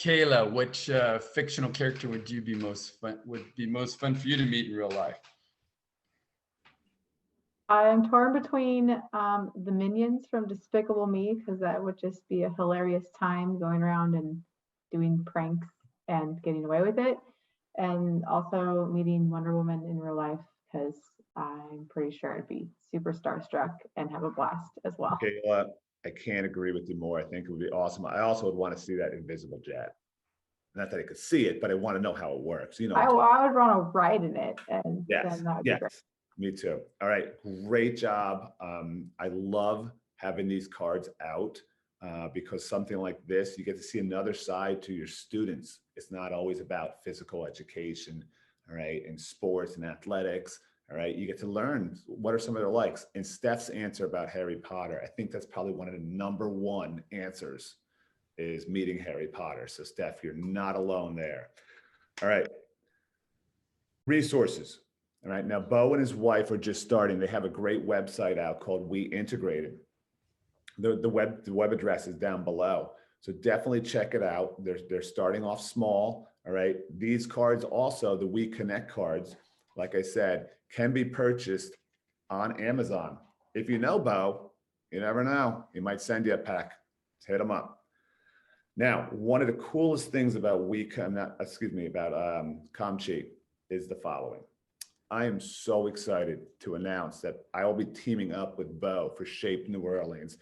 Kayla? Which fictional character would be most fun for you to meet in real life? I'm torn between the minions from Despicable Me, because that would just be a hilarious time going around and doing pranks and getting away with it. And also meeting Wonder Woman in real life, because I'm pretty sure I'd be super starstruck and have a blast as well. Kayla, I can't agree with you more. I think it would be awesome. I also would want to see that invisible jet. Not that I could see it, but I want to know how it works. I would want to ride in it, and yes, then that would yes. be great. Me too. All right, great job. I love having these cards out because something like this, you get to see another side to your students. It's not always about physical education, all right, and sports and athletics, all right. You get to learn what are some of their likes. And Steph's answer about Harry Potter, I think that's probably one of the #1 answers is meeting Harry Potter. So Steph, you're not alone there. All right, resources. All right, now Bo and his wife are just starting. They have a great website out called We Integrated. The web address is down below. So definitely check it out. They're starting off small. All right. These cards also, the We Connect cards, like I said, can be purchased on Amazon. If you know Bo, you never know. He might send you a pack. Hit him up. Now, one of the coolest things about CAHPERD is the following. I am so excited to announce that I will be teaming up with Bo for Shape New Orleans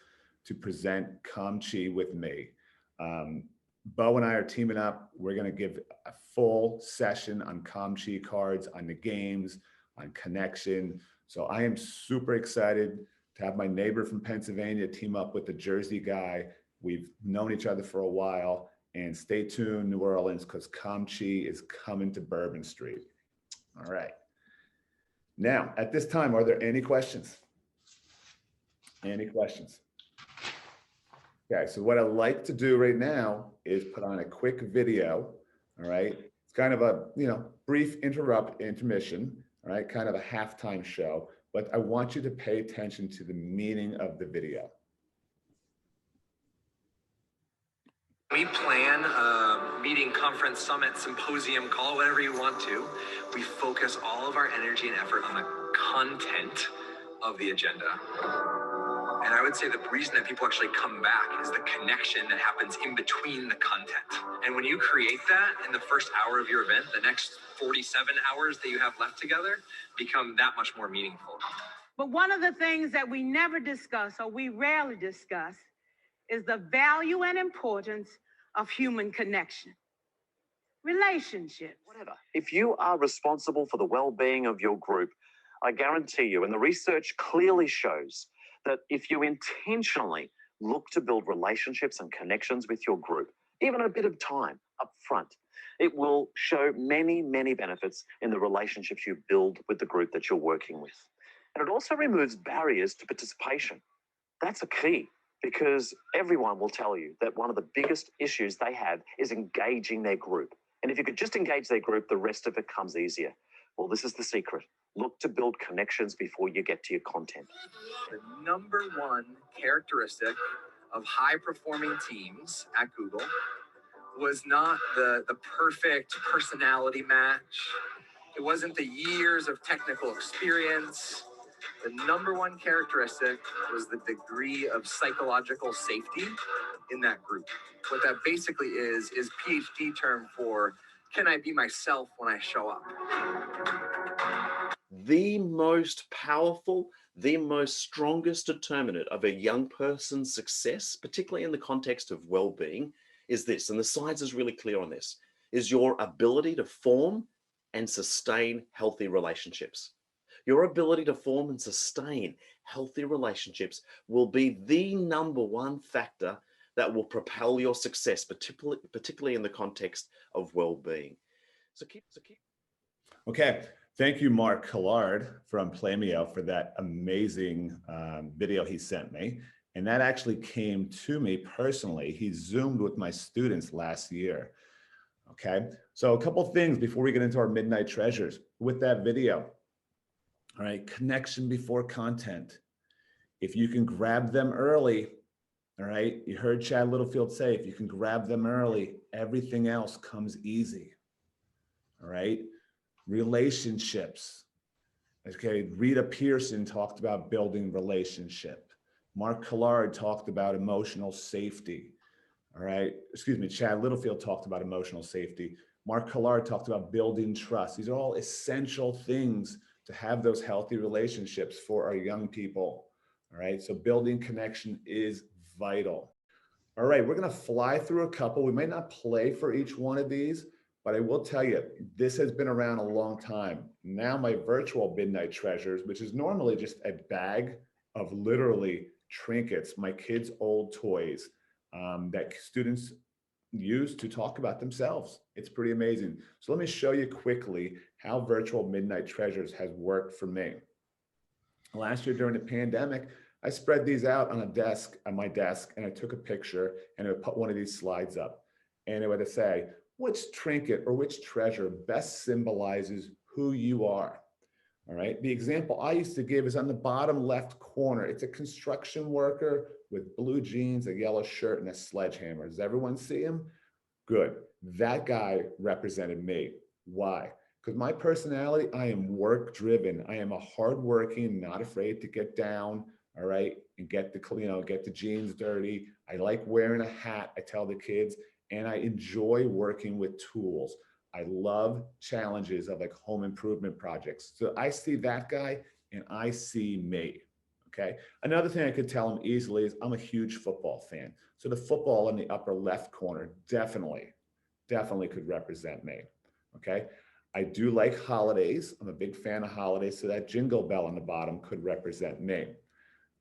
to present CAHPERD with me. Bo and I are teaming up. We're going to give a full session on CAHPERD cards, on the games, on connection. So I am super excited to have my neighbor from Pennsylvania team up with the Jersey guy. We've known each other for a while, and stay tuned, New Orleans, because CAHPERD is coming to Bourbon Street. All right. Now, at this time, are there any questions? Any questions? Okay, so what I'd like to do right now is put on a quick video, all right? It's kind of a, brief intermission, all right? Kind of a halftime show, but I want you to pay attention to the meaning of the video. We plan a meeting, conference, summit, symposium, call it whatever you want to. We focus all of our energy and effort on the content of the agenda. And I would say the reason that people actually come back is the connection that happens in between the content. And when you create that in the first hour of your event, the next 47 hours that you have left together become that much more meaningful. But one of the things that we never discuss, or we rarely discuss, is the value and importance of human connection, relationships. Whatever. If you are responsible for the well-being of your group, I guarantee you, and the research clearly shows that if you intentionally look to build relationships and connections with your group, even a bit of time up front, it will show many, many benefits in the relationships you build with the group that you're working with. And it also removes barriers to participation. That's a key, because everyone will tell you that one of the biggest issues they have is engaging their group. And if you could just engage their group, the rest of it comes easier. Well, this is the secret. Look to build connections before you get to your content. The #1 characteristic of high-performing teams at Google was not the perfect personality match. It wasn't the years of technical experience. The #1 characteristic was the degree of psychological safety in that group. What that basically is PhD term for, can I be myself when I show up? The most powerful, the most strongest determinant of a young person's success, particularly in the context of well-being, is this, and the science is really clear on this. is your ability to form and sustain healthy relationships. Your ability to form and sustain healthy relationships will be the number one factor that will propel your success, particularly in the context of well-being. Okay, thank you, Mark Collard from Plamio, for that amazing video he sent me. And that actually came to me personally. He Zoomed with my students last year. Okay, so a couple things before we get into our midnight treasures with that video. All right, connection before content. If you can grab them early, all right, you heard Chad Littlefield say, if you can grab them early, everything else comes easy. All right, relationships. Okay, Rita Pearson talked about building relationship. Mark Collard talked about emotional safety. All right, excuse me, Chad Littlefield talked about emotional safety. Mark Collard talked about building trust. These are all essential things to have those healthy relationships for our young people. All right, so building connection is vital. All right, we're gonna fly through a couple. We may not play for each one of these, but I will tell you, this has been around a long time. Now my virtual midnight treasures, which is normally just a bag of literally trinkets, my kids' old toys that students use to talk about themselves. It's pretty amazing. So let me show you quickly how virtual midnight treasures has worked for me. Last year during the pandemic, I spread these out on my desk, and I took a picture and I would put one of these slides up. And it would say, which trinket or which treasure best symbolizes who you are? All right. The example I used to give is on the bottom left corner. It's a construction worker with blue jeans, a yellow shirt, and a sledgehammer. Does everyone see him? Good. That guy represented me. Why? Because my personality, I am work driven. I am a hardworking, not afraid to get down. All right. And get the jeans dirty. I like wearing a hat. I tell the kids, and I enjoy working with tools. I love challenges of like home improvement projects. So I see that guy and I see me, okay? Another thing I could tell him easily is I'm a huge football fan. So the football in the upper left corner definitely could represent me, okay? I do like holidays. I'm a big fan of holidays. So that jingle bell on the bottom could represent me,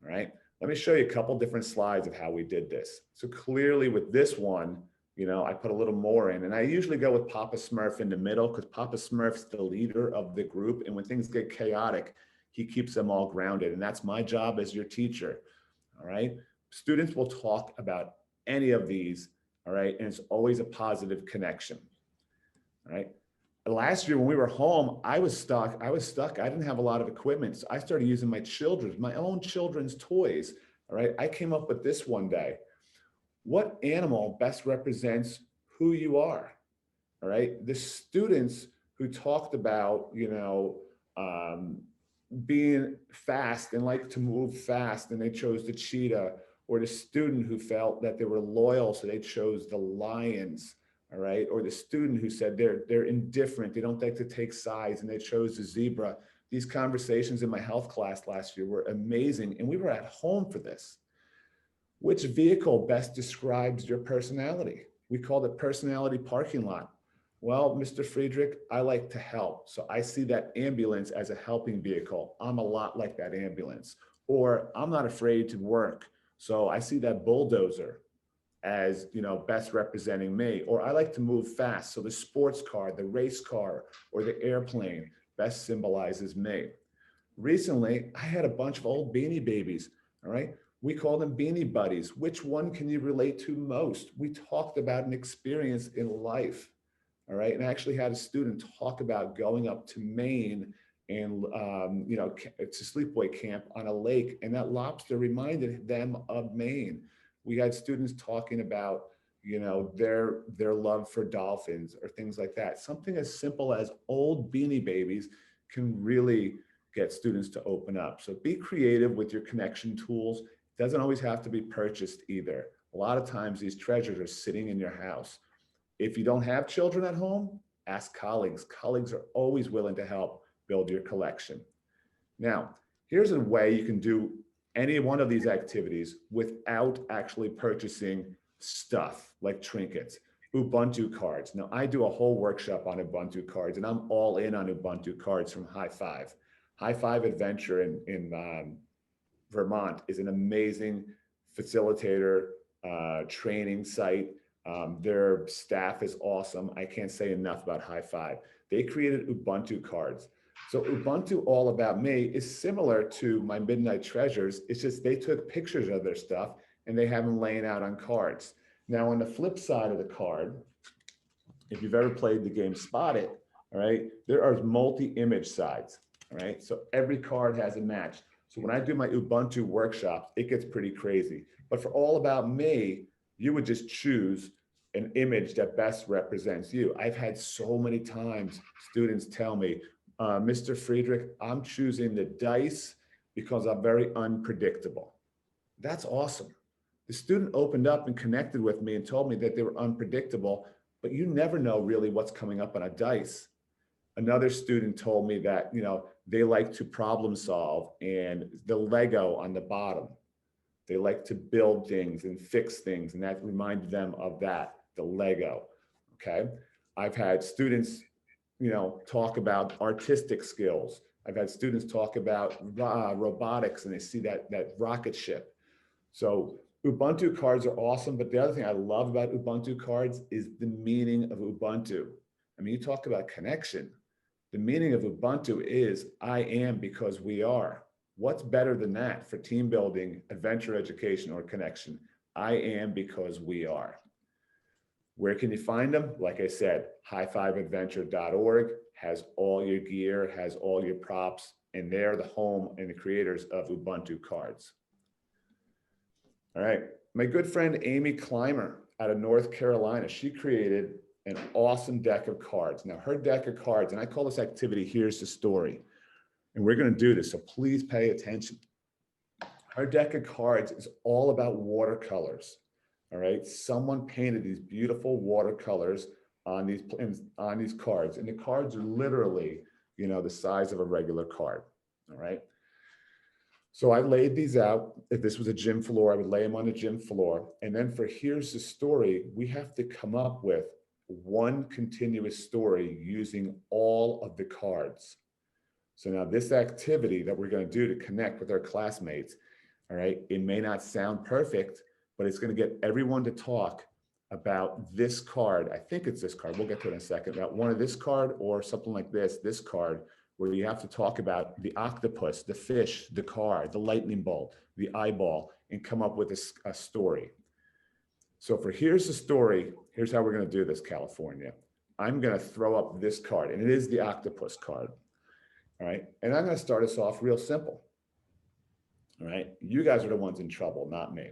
all right? Let me show you a couple different slides of how we did this. So clearly with this one, I put a little more in, and I usually go with Papa Smurf in the middle because Papa Smurf's the leader of the group. And when things get chaotic, he keeps them all grounded. And that's my job as your teacher. All right. Students will talk about any of these. All right. And it's always a positive connection. All right. Last year when we were home, I was stuck. I didn't have a lot of equipment. So I started using my own children's toys. All right. I came up with this one day. What animal best represents who you are? All right. The students who talked about, being fast and like to move fast, and they chose the cheetah, or the student who felt that they were loyal, so they chose the lions. All right. Or the student who said they're indifferent, they don't like to take sides, and they chose the zebra. These conversations in my health class last year were amazing, and we were at home for this. Which vehicle best describes your personality? We called it personality parking lot. Well, Mr. Friedrich, I like to help. So I see that ambulance as a helping vehicle. I'm a lot like that ambulance. Or I'm not afraid to work. So I see that bulldozer as, best representing me. Or I like to move fast. So the sports car, the race car, or the airplane best symbolizes me. Recently, I had a bunch of old Beanie Babies, all right? We call them Beanie Buddies. Which one can you relate to most? We talked about an experience in life, all right? And I actually had a student talk about going up to Maine and, it's a sleepaway camp on a lake, and that lobster reminded them of Maine. We had students talking about, their love for dolphins or things like that. Something as simple as old Beanie Babies can really get students to open up. So be creative with your connection tools. Doesn't always have to be purchased either. A lot of times these treasures are sitting in your house. If you don't have children at home, ask colleagues. Colleagues are always willing to help build your collection. Now, here's a way you can do any one of these activities without actually purchasing stuff like trinkets. Ubuntu cards. Now, I do a whole workshop on Ubuntu cards, and I'm all in on Ubuntu cards from High Five. High Five Adventure in Vermont is an amazing facilitator training site. Their staff is awesome. I can't say enough about High Five. They created Ubuntu cards. So Ubuntu All About Me is similar to my Midnight Treasures. It's just they took pictures of their stuff and they have them laying out on cards. Now, on the flip side of the card, if you've ever played the game Spot It, all right, there are multi-image sides, all right? So every card has a match. So when I do my Ubuntu workshops, it gets pretty crazy. But for All About Me, you would just choose an image that best represents you. I've had so many times students tell me, Mr. Friedrich, I'm choosing the dice because I'm very unpredictable. That's awesome. The student opened up and connected with me and told me that they were unpredictable, but you never know really what's coming up on a dice. Another student told me that, you know, they like to problem solve and the Lego on the bottom. They like to build things and fix things, and that reminded them of that, the Lego, okay? I've had students, you know, talk about artistic skills. I've had students talk about robotics and they see that rocket ship. So Ubuntu cards are awesome, but the other thing I love about Ubuntu cards is the meaning of Ubuntu. I mean, you talk about connection. The meaning of Ubuntu is I am because we are. What's better than that for team building, adventure education, or connection? I am because we are. Where can you find them? Like I said, highfiveadventure.org has all your gear, has all your props, and they're the home and the creators of Ubuntu cards. All right, my good friend Amy Clymer out of North Carolina, she created an awesome deck of cards. Now her deck of cards, and I call this activity, Here's the Story. And we're gonna do this, so please pay attention. Her deck of cards is all about watercolors, all right? Someone painted these beautiful watercolors on these cards, and the cards are literally, you know, the size of a regular card, all right? So I laid these out. If this was a gym floor, I would lay them on the gym floor. And then for Here's the Story, we have to come up with one continuous story using all of the cards. So now this activity that we're going to do to connect with our classmates, all right, it may not sound perfect, but it's going to get everyone to talk about this card. I think it's this card. We'll get to it in a second. About one of this card or something like this card, where you have to talk about the octopus, the fish, the car, the lightning bolt, the eyeball, and come up with a story. So for Here's the Story, here's how we're going to do this, California. I'm going to throw up this card, and it is the octopus card. All right, and I'm going to start us off real simple. All right, you guys are the ones in trouble, not me.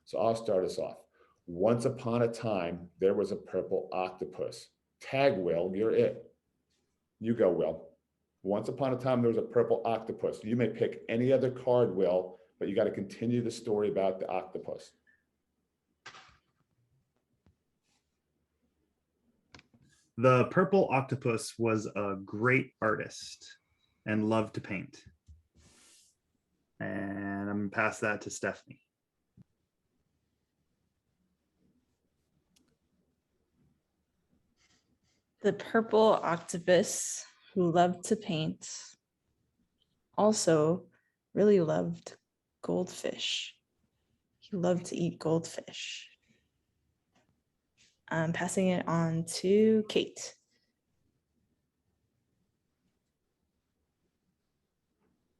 So I'll start us off. Once upon a time, there was a purple octopus. Tag, Will, you're it. You go, Will. Once upon a time, there was a purple octopus. You may pick any other card, Will, but you got to continue the story about the octopus. The purple octopus was a great artist and loved to paint. And I'm going to pass that to Stephanie. The purple octopus who loved to paint also really loved goldfish. He loved to eat goldfish. I'm passing it on to Kate.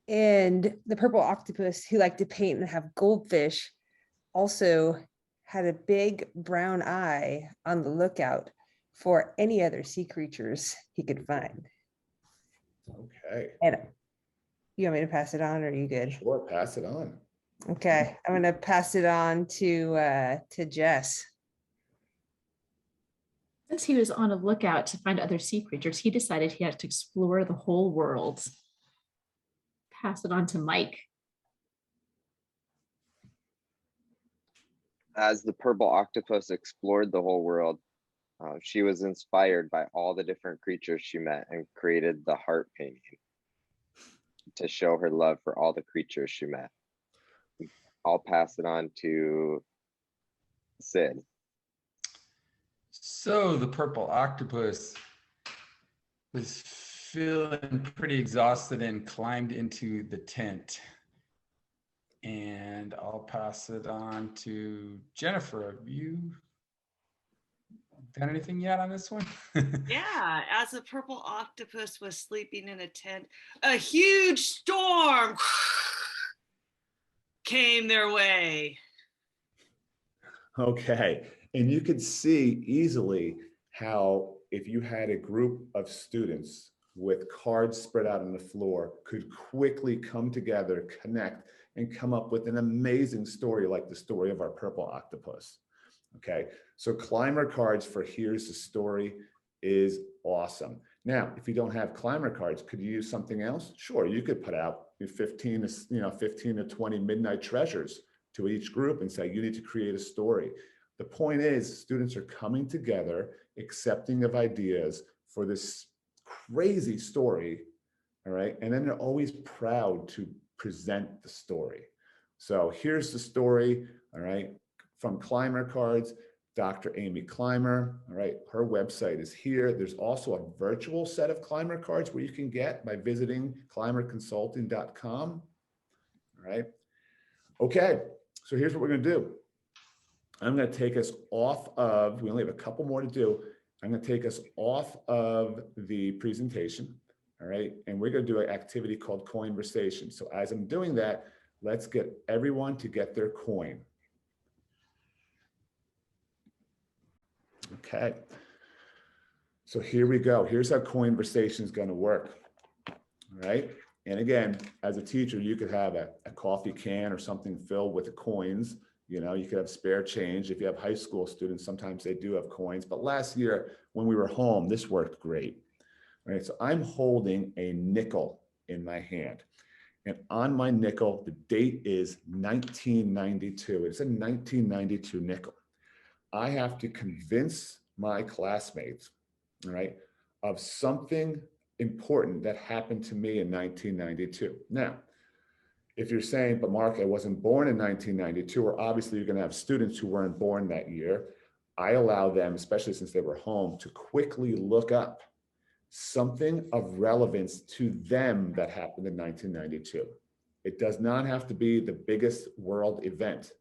And the purple octopus who liked to paint and have goldfish also had a big brown eye on the lookout for any other sea creatures he could find. Okay. And you want me to pass it on, or are you good? Sure, pass it on. Okay, I'm going to pass it on to Jess. Since he was on a lookout to find other sea creatures, he decided he had to explore the whole world. Pass it on to Mike. As the purple octopus explored the whole world, she was inspired by all the different creatures she met and created the heart painting to show her love for all the creatures she met. I'll pass it on to Sid. So the purple octopus was feeling pretty exhausted and climbed into the tent. And I'll pass it on to Jennifer. Have you done anything yet on this one? Yeah, as the purple octopus was sleeping in a tent, a huge storm came their way. Okay, and you could see easily how if you had a group of students with cards spread out on the floor could quickly come together, connect, and come up with an amazing story like the story of our purple octopus. Okay, so climber cards for Here's the Story is awesome. Now, if you don't have climber cards, could you use something else? Sure, you could put out 15 to 20 midnight treasures to each group and say, you need to create a story. The point is, students are coming together, accepting of ideas for this crazy story, all right? And then they're always proud to present the story. So here's the story, all right, from Climber Cards, Dr. Amy Clymer, all right, her website is here. There's also a virtual set of Climber Cards where you can get by visiting climberconsulting.com, all right? Okay, so here's what we're gonna do. I'm gonna take us off of, we only have a couple more to do. I'm gonna take us off of the presentation, all right? And we're gonna do an activity called Coinversation. So as I'm doing that, let's get everyone to get their coin. Okay, so here we go. Here's how Coinversation is gonna work, all right? And again, as a teacher, you could have a coffee can or something filled with coins. You know, you could have spare change. If you have high school students, sometimes they do have coins. But last year when we were home, this worked great. All right, so I'm holding a nickel in my hand. And on my nickel, the date is 1992. It's a 1992 nickel. I have to convince my classmates, all right, of something important that happened to me in 1992. Now, if you're saying, but Mark, I wasn't born in 1992, or obviously you're gonna have students who weren't born that year, I allow them, especially since they were home, to quickly look up something of relevance to them that happened in 1992. It does not have to be the biggest world event.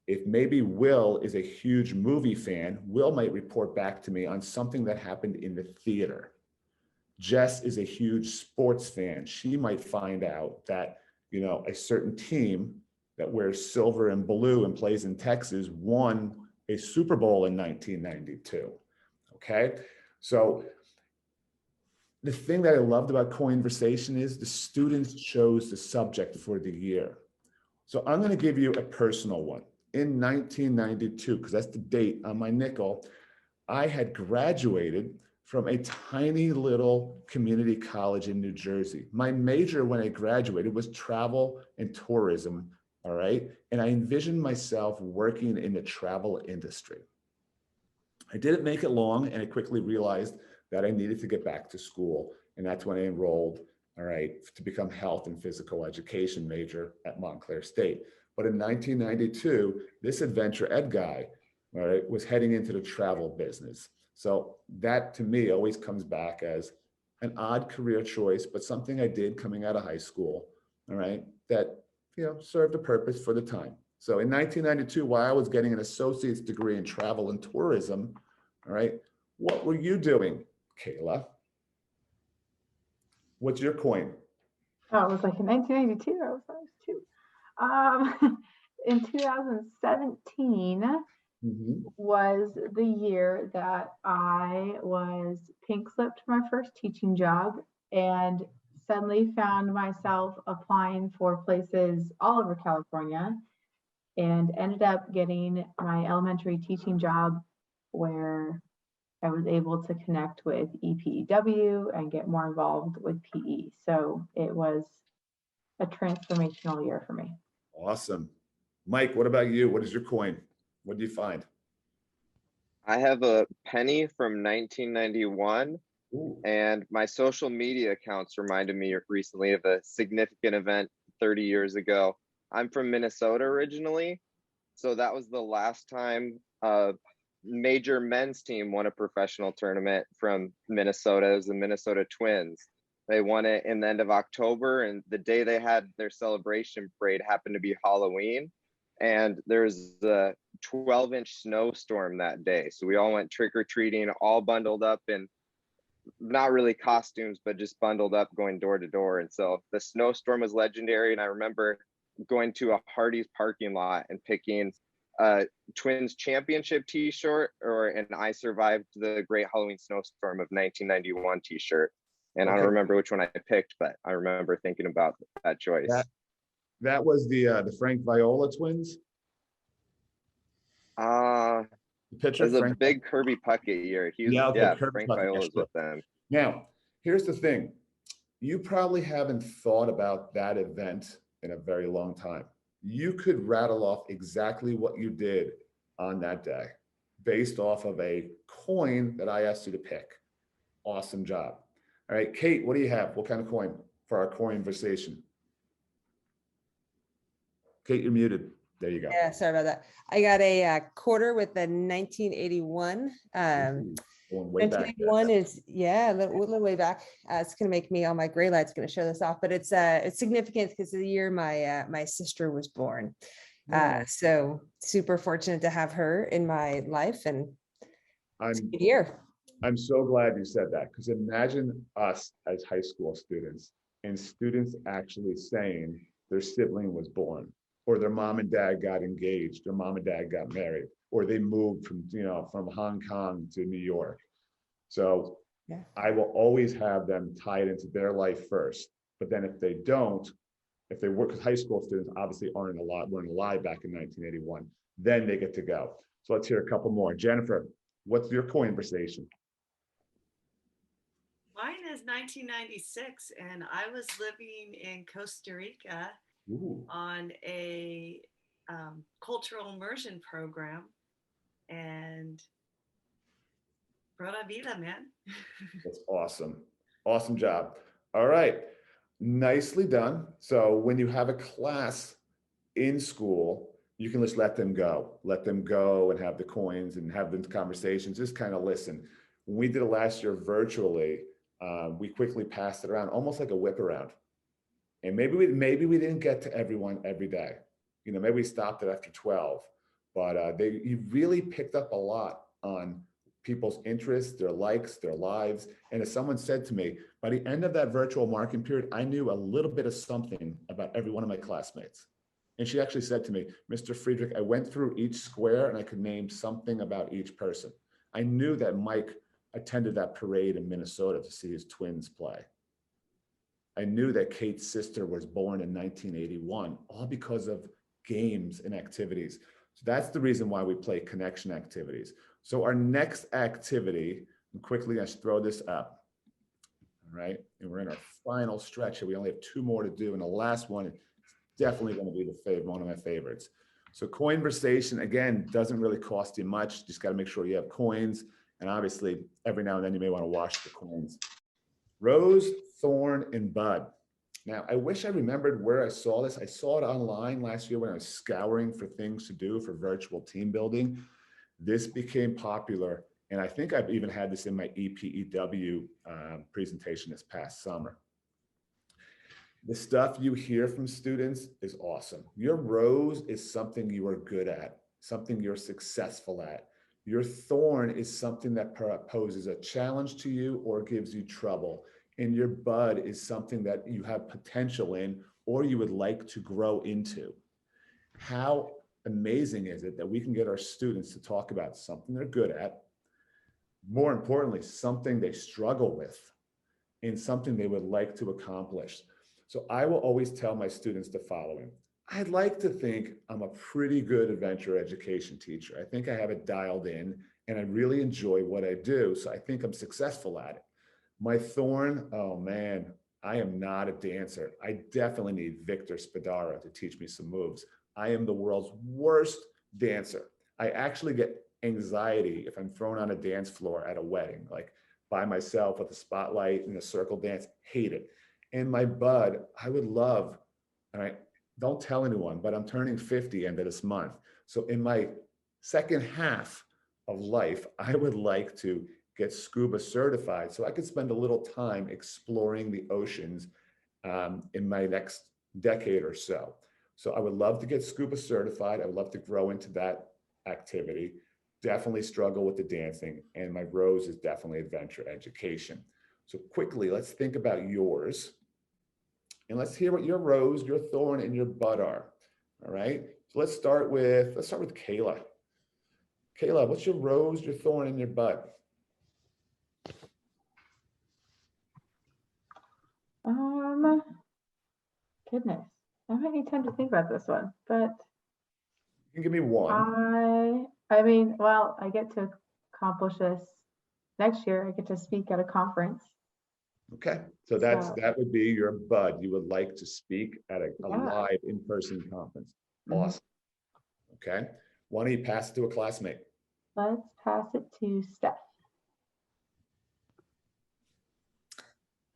If maybe Will is a huge movie fan, Will might report back to me on something that happened in the theater. Jess is a huge sports fan. She might find out that, you know, a certain team that wears silver and blue and plays in Texas won a Super Bowl in 1992. Okay, so the thing that I loved about Coinversation is the students chose the subject for the year. So I'm going to give you a personal one. In 1992, because that's the date on my nickel, I had graduated from a tiny little community college in New Jersey. My major when I graduated was travel and tourism, all right? And I envisioned myself working in the travel industry. I didn't make it long, and I quickly realized that I needed to get back to school. And that's when I enrolled, all right, to become health and physical education major at Montclair State. But in 1992, this adventure ed guy, all right, was heading into the travel business. So that to me always comes back as an odd career choice, but something I did coming out of high school, all right, that, you know, served a purpose for the time. So in 1992, while I was getting an associate's degree in travel and tourism, all right, what were you doing, Kayla? What's your coin? Oh, it was like in 1992. I was two. In 2017 was the year that I was pink slipped my first teaching job and suddenly found myself applying for places all over California and ended up getting my elementary teaching job where I was able to connect with EPEW and get more involved with PE. So it was a transformational year for me. Awesome. Mike, what about you? What is your coin? What do you find? I have a penny from 1991. Ooh. And my social media accounts reminded me recently of a significant event 30 years ago. I'm from Minnesota originally. So that was the last time major men's team won a professional tournament from Minnesota. It was the Minnesota Twins. They won it in the end of October, and the day they had their celebration parade happened to be Halloween. And there's a 12-inch snowstorm that day. So we all went trick-or-treating, all bundled up in not really costumes, but just bundled up going door to door. And so the snowstorm was legendary. And I remember going to a Hardee's parking lot and picking a Twins championship t-shirt or an I Survived the Great Halloween Snowstorm of 1991 t-shirt. And I don't remember which one I picked, but I remember thinking about that choice. That was the Frank Viola twins? The pitcher, it was a big Kirby Puckett year. He was, yeah, Frank Viola's with them. Now, here's the thing. You probably haven't thought about that event in a very long time. You could rattle off exactly what you did on that day based off of a coin that I asked you to pick. Awesome job. All right, Kate, what do you have? What kind of coin for our conversation? Kate, you're muted. There you go. Yeah, sorry about that. I got a quarter with the 1981. Way back. 1981 is, yeah, a little way back. It's going to make me, all my gray light's going to show this off, but it's significant because of the year my sister was born. So super fortunate to have her in my life, and it's a good year. I'm so glad you said that, because imagine us as high school students and students actually saying their sibling was born, or their mom and dad got engaged, their mom and dad got married, or they moved from Hong Kong to New York. So yeah. I will always have them tied into their life first. But then if they don't, if they work, because high school students obviously weren't alive back in 1981, then they get to go. So let's hear a couple more. Jennifer, what's your conversation? Mine is 1996, and I was living in Costa Rica. Ooh. On a cultural immersion program, and Pura Vida, man. That's awesome. Awesome job. All right. Nicely done. So when you have a class in school, you can just let them go and have the coins and have the conversations, just kind of listen. When we did it last year virtually, we quickly passed it around, almost like a whip around. And maybe we didn't get to everyone every day. Maybe we stopped it after 12, but you really picked up a lot on people's interests, their likes, their lives. And as someone said to me, by the end of that virtual marking period, I knew a little bit of something about every one of my classmates. And she actually said to me, Mr. Friedrich, I went through each square and I could name something about each person. I knew that Mike attended that parade in Minnesota to see his twins play. I knew that Kate's sister was born in 1981, all because of games and activities. So that's the reason why we play connection activities. So our next activity, and quickly I should throw this up, all right? And we're in our final stretch here. We only have 2 more to do. And the last one is definitely going to be one of my favorites. So conversation, again, doesn't really cost you much. Just got to make sure you have coins. And obviously, every now and then you may want to wash the coins. Rose, thorn, and bud. Now, I wish I remembered where I saw this. I saw it online last year when I was scouring for things to do for virtual team building. This became popular, and I think I've even had this in my EPEW presentation this past summer. The stuff you hear from students is awesome. Your rose is something you are good at, something you're successful at. Your thorn is something that poses a challenge to you or gives you trouble. And your bud is something that you have potential in or you would like to grow into. How amazing is it that we can get our students to talk about something they're good at, more importantly, something they struggle with, and something they would like to accomplish. So I will always tell my students the following. I'd like to think I'm a pretty good adventure education teacher. I think I have it dialed in and I really enjoy what I do. So I think I'm successful at it. My thorn, oh man, I am not a dancer. I definitely need Victor Spadaro to teach me some moves. I am the world's worst dancer. I actually get anxiety if I'm thrown on a dance floor at a wedding, like by myself with a spotlight and a circle dance, hate it. And my bud, I would love, and I don't tell anyone, but I'm turning 50 end of this month. So in my second half of life, I would like to get scuba certified so I could spend a little time exploring the oceans in my next decade or so. So I would love to get scuba certified. I would love to grow into that activity. Definitely struggle with the dancing, and my rose is definitely adventure education. So quickly, let's think about yours. And let's hear what your rose, your thorn, and your bud are. All right. So let's start with Kayla. Kayla, what's your rose, your thorn, and your bud? Goodness, I might need time to think about this one, but You can give me one. I mean, well, I get to accomplish this next year. I get to speak at a conference. Okay, so that would be your bud. You would like to speak at a live in-person conference. Awesome. Okay, why don't you pass it to a classmate? Let's pass it to Steph.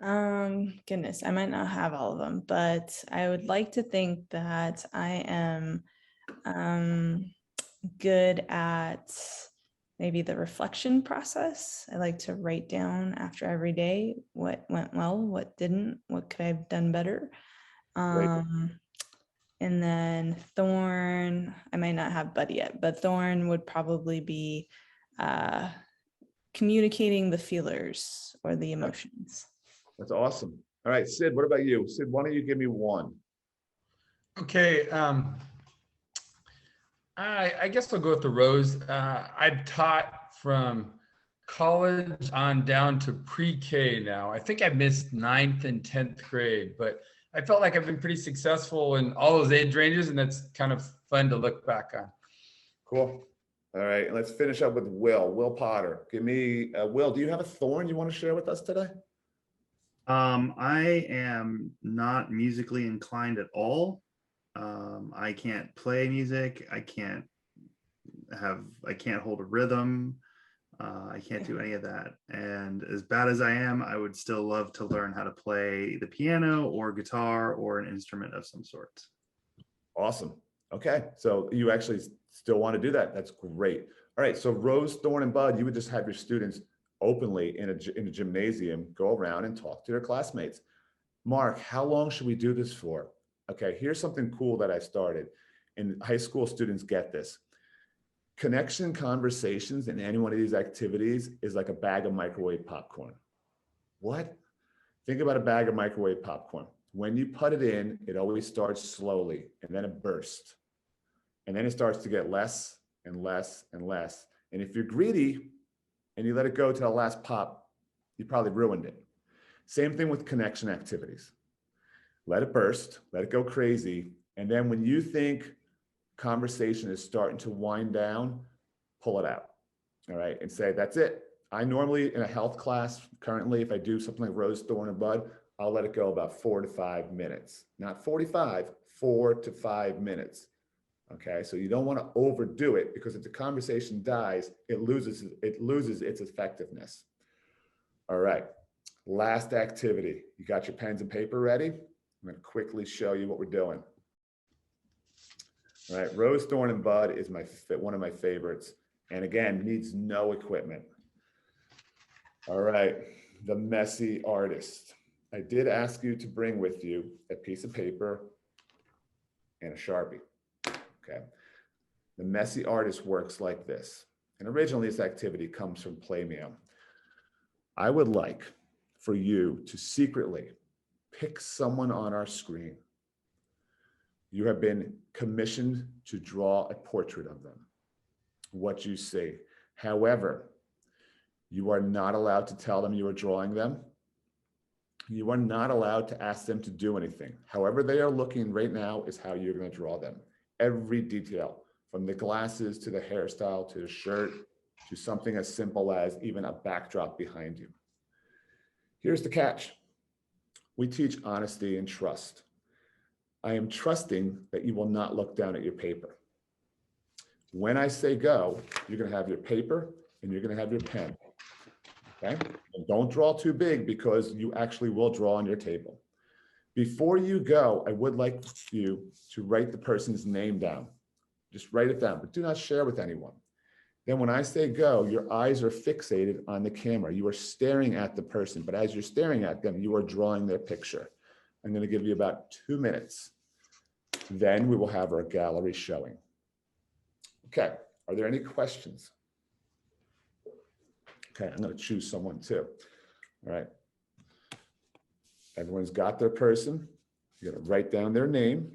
Goodness, I might not have all of them, but I would like to think that I am good at maybe the reflection process. I like to write down after every day what went well, what didn't, what could I have done better. And then thorn, I might not have bud yet, but thorn would probably be communicating the feelers or the emotions. That's awesome. All right, Sid, what about you? Sid, why don't you give me one? Okay. I guess I'll go with the rose. I've taught from college on down to pre-K now. I think I missed 9th and 10th grade, but I felt like I've been pretty successful in all those age ranges, and that's kind of fun to look back on. Cool. All right, and let's finish up with Will Potter. Give me, Will, do you have a thorn you want to share with us today? I am not musically inclined at all. I can't play music. I can't hold a rhythm. I can't do any of that. And as bad as I am, I would still love to learn how to play the piano or guitar or an instrument of some sort. Awesome. Okay, so you actually still want to do that. That's great. All right, so rose, thorn, and bud, you would just have your students openly in a gymnasium go around and talk to their classmates. Mark, how long should we do this for? Okay, here's something cool that I started, and high school students get this. Connection conversations in any one of these activities is like a bag of microwave popcorn. What? Think about a bag of microwave popcorn. When you put it in, it always starts slowly, and then it bursts. And then it starts to get less and less and less. And if you're greedy and you let it go to the last pop, you probably ruined it. Same thing with connection activities. Let it burst, let it go crazy. And then when you think conversation is starting to wind down, pull it out. All right, and say, that's it. I normally, in a health class, currently, if I do something like rose, thorn, and bud, I'll let it go about 4 to 5 minutes. Not 45, 4 to 5 minutes. Okay, so you don't want to overdo it, because if the conversation dies, it loses its effectiveness. All right, last activity. You got your pens and paper ready? I'm going to quickly show you what we're doing. All right, rose, thorn, and bud is one of my favorites. And again, needs no equipment. All right, the messy artist. I did ask you to bring with you a piece of paper and a Sharpie. Okay. The messy artist works like this. And originally this activity comes from Playmail. I would like for you to secretly pick someone on our screen. You have been commissioned to draw a portrait of them, what you see. However, you are not allowed to tell them you are drawing them. You are not allowed to ask them to do anything. However they are looking right now is how you're going to draw them. Every detail, from the glasses to the hairstyle to the shirt to something as simple as even a backdrop behind you. Here's the catch. We teach honesty and trust. I am trusting that you will not look down at your paper. When I say go, you're going to have your paper and you're going to have your pen. Okay? And don't draw too big, because you actually will draw on your table. Before you go, I would like you to write the person's name down. Just write it down, but do not share with anyone. Then when I say go, your eyes are fixated on the camera. You are staring at the person, but as you're staring at them, you are drawing their picture. I'm going to give you about 2 minutes. Then we will have our gallery showing. Okay, are there any questions? Okay, I'm going to choose someone too. All right. Everyone's got their person. You're going to write down their name.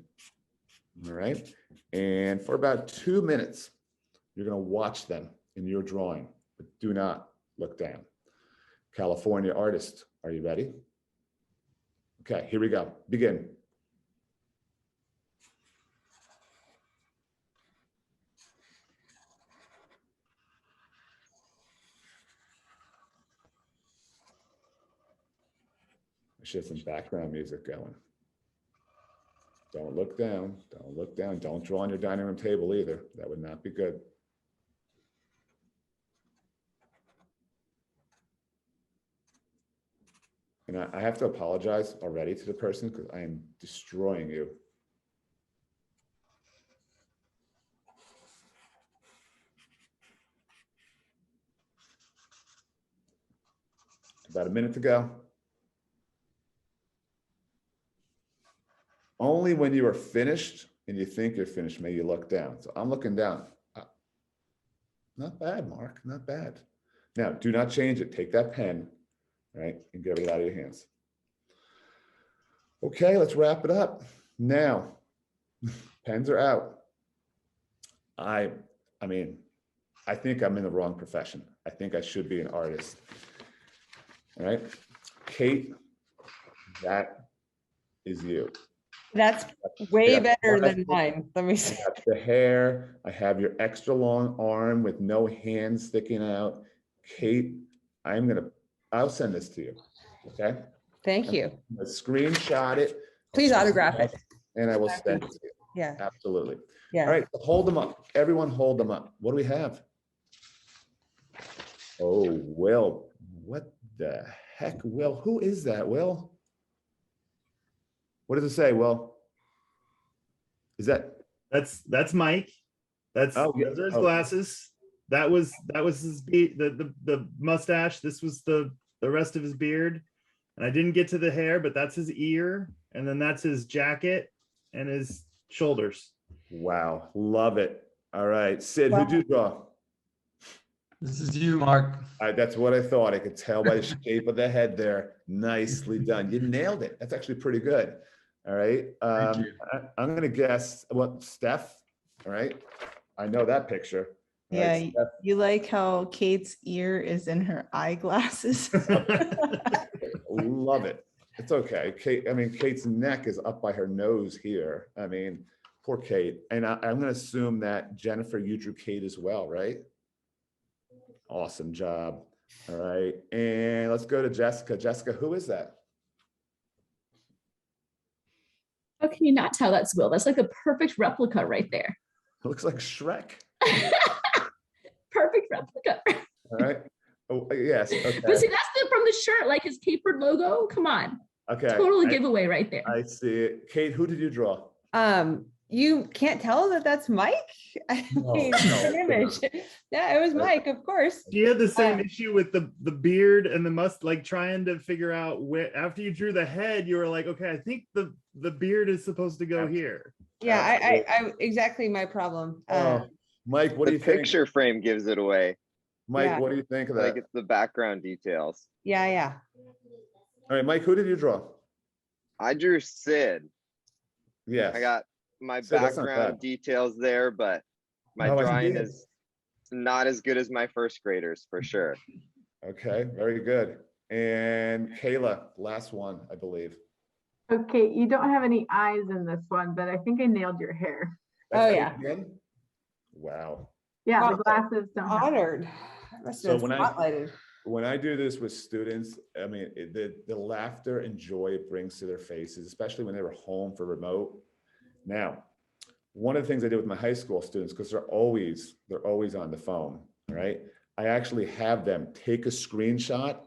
All right. And for about 2 minutes, you're going to watch them in your drawing, but do not look down. California artist, are you ready? Okay, here we go. Begin. I should have some background music going. Don't look down. Don't look down. Don't draw on your dining room table either. That would not be good. And I have to apologize already to the person because I am destroying you. About a minute to go. Only when you are finished and you think you're finished, may you look down. So I'm looking down. Not bad, Mark, not bad. Now, do not change it. Take that pen, right, and get it out of your hands. Okay, let's wrap it up. Now, pens are out. I mean, I think I'm in the wrong profession. I think I should be an artist. All right, Kate, that is you. That's way better than mine. Let me see. I have the hair. I have your extra long arm with no hands sticking out. Kate, I'll send this to you. Okay. Thank you. I'm gonna screenshot it. Please autograph it. And I will send it to you. Yeah. Absolutely. Yeah. All right. Hold them up. Everyone hold them up. What do we have? Oh, Will. What the heck, Will? Who is that, Will? What does it say, Will? Is That's Mike. Those are his glasses. That was his the mustache. This was the rest of his beard. And I didn't get to the hair, but that's his ear, and then that's his jacket and his shoulders. Wow, love it. All right, Sid, who'd you draw? This is you, Mark. That's what I thought. I could tell by the shape of the head there. Nicely done. You nailed it. That's actually pretty good. All right. I'm going to guess Steph. All right. I know that picture. All Yeah, right, you like how Kate's ear is in her eyeglasses. Love it. It's okay. Kate's neck is up by her nose here. I mean, poor Kate. And I'm going to assume that Jennifer, you drew Kate as well, right? Awesome job. All right. And let's go to Jessica. Jessica, who is that? How can you not tell that's Will? That's like a perfect replica right there. It looks like Shrek. Perfect replica. All right. Oh, yes. Okay. But see, that's from the shirt, like his CAHPERD logo. Come on. Okay. Totally giveaway right there. I see it. Kate, who did you draw? You can't tell that that's Mike. I mean, an image. Yeah, it was Mike, of course. She had the same issue with the beard and the like trying to figure out where, after you drew the head, you were like, okay, I think the beard is supposed to go here. Yeah, I exactly my problem. Mike, what do you think? The picture frame gives it away. Mike, Yeah. what do you think of that? Like it's the background details. Yeah. All right, Mike, who did you draw? I drew Sid. Yes. I got my Sid, that's not background bad. details there, but my Oh, I drawing see it. is not as good as my first graders for sure. Okay, very good. And Kayla, last one, I believe. Okay, you don't have any eyes in this one, but I think I nailed your hair. Oh, Kate yeah. again? Wow. Yeah, Wow. the glasses don't have Honored. Must So have been when spotlighted. When I do this with students, I mean, the laughter and joy it brings to their faces, especially when they were home for remote. Now, one of the things I did with my high school students, because they're always on the phone, right? I actually have them take a screenshot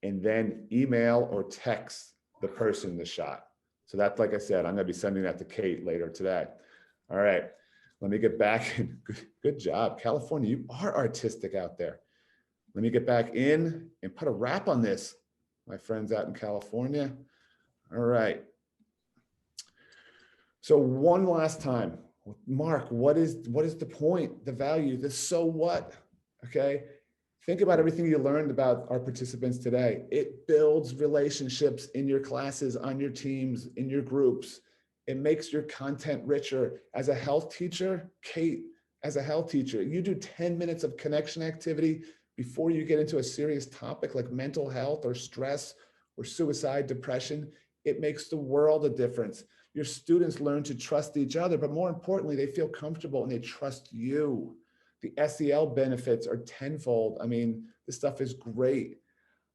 and then email or text the person the shot. So that's, like I said, I'm going to be sending that to Kate later today. All right. Let me get back in. Good job. California, you are artistic out there. Let me get back in and put a wrap on this, my friends out in California. All right. So one last time, Mark, what is the point, the value, the so what? Okay. Think about everything you learned about our participants today. It builds relationships in your classes, on your teams, in your groups. It makes your content richer. As a health teacher, Kate, as a health teacher, you do 10 minutes of connection activity before you get into a serious topic like mental health or stress or suicide, depression. It makes the world a difference. Your students learn to trust each other, but more importantly, they feel comfortable and they trust you. The SEL benefits are tenfold. I mean, this stuff is great.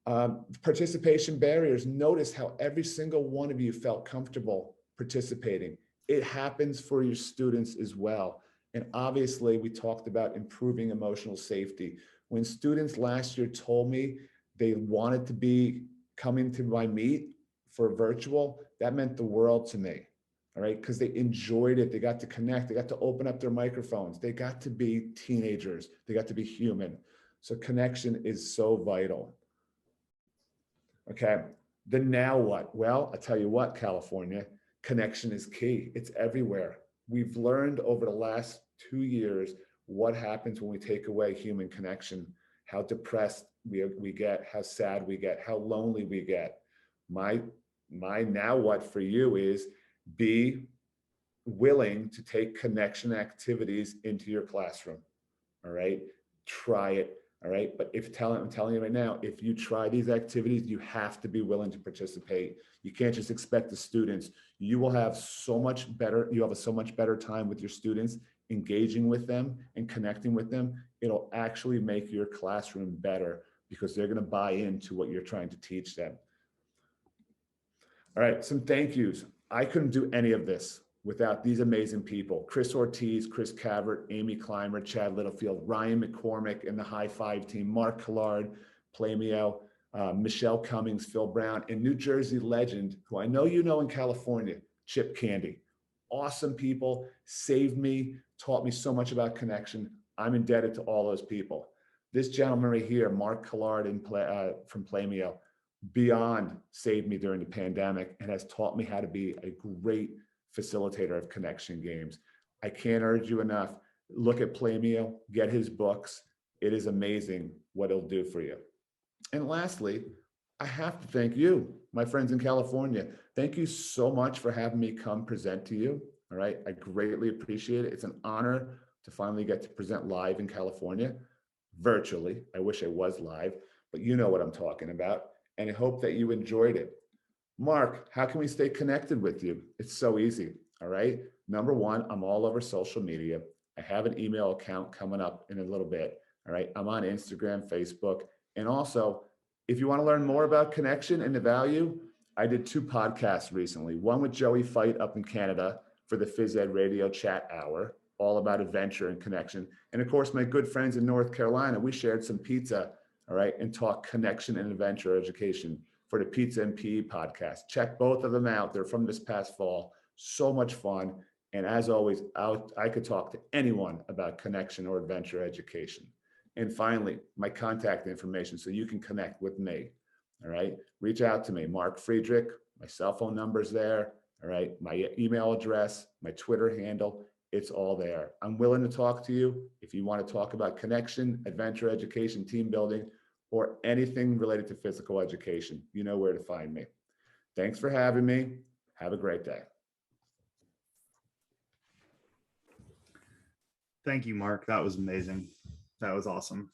Participation barriers. Notice how every single one of you felt comfortable participating. It happens for your students as well. And obviously, we talked about improving emotional safety. When students last year told me they wanted to be coming to my meet for virtual, that meant the world to me. All right, because they enjoyed it. They got to connect. They got to open up their microphones. They got to be teenagers. They got to be human. So connection is so vital. Okay, then now what? Well, I tell you what, California, connection is key. It's everywhere. We've learned over the last 2 years what happens when we take away human connection, how depressed we get, how sad we get, how lonely we get. My now what for you is be willing to take connection activities into your classroom. All right, try it. All right, but I'm telling you right now, if you try these activities, you have to be willing to participate. You can't just expect the students. You have a so much better time with your students, engaging with them and connecting with them. It'll actually make your classroom better because they're going to buy into what you're trying to teach them. All right, some thank yous. I couldn't do any of this without these amazing people: Chris Ortiz, Chris Cavert, Amy Clymer, Chad Littlefield, Ryan McCormick and the High Five team, Mark Collard, Plamio, Michelle Cummings, Phil Brown, and New Jersey legend, who I know you know in California, Chip Candy. Awesome people, saved me, taught me so much about connection. I'm indebted to all those people. This gentleman right here, Mark Collard from Plamio, beyond saved me during the pandemic and has taught me how to be a great facilitator of connection games. I can't urge you enough. Look at Plamio, get his books. It is amazing what it'll do for you. And lastly, I have to thank you, my friends in California. Thank you so much for having me come present to you. All right, I greatly appreciate it. It's an honor to finally get to present live in California, virtually. I wish I was live, but you know what I'm talking about. And I hope that you enjoyed it. Mark, how can we stay connected with you? It's so easy, all right? Number one, I'm all over social media. I have an email account coming up in a little bit, all right? I'm on Instagram, Facebook, and also, if you want to learn more about connection and the value, I did 2 podcasts recently, one with Joey Fight up in Canada for the Phys Ed Radio Chat Hour, all about adventure and connection. And of course, my good friends in North Carolina, we shared some pizza, all right, and talk connection and adventure education for the Pizza and PE podcast. Check both of them out. They're from this past fall. So much fun. And as always, I could talk to anyone about connection or adventure education. And finally, my contact information so you can connect with me. All right, reach out to me, Mark Friedrich. My cell phone number's there. All right, my email address, my Twitter handle, it's all there. I'm willing to talk to you if you want to talk about connection, adventure education, team building, or anything related to physical education. You know where to find me. Thanks for having me. Have a great day. Thank you, Mark. That was amazing. That was awesome.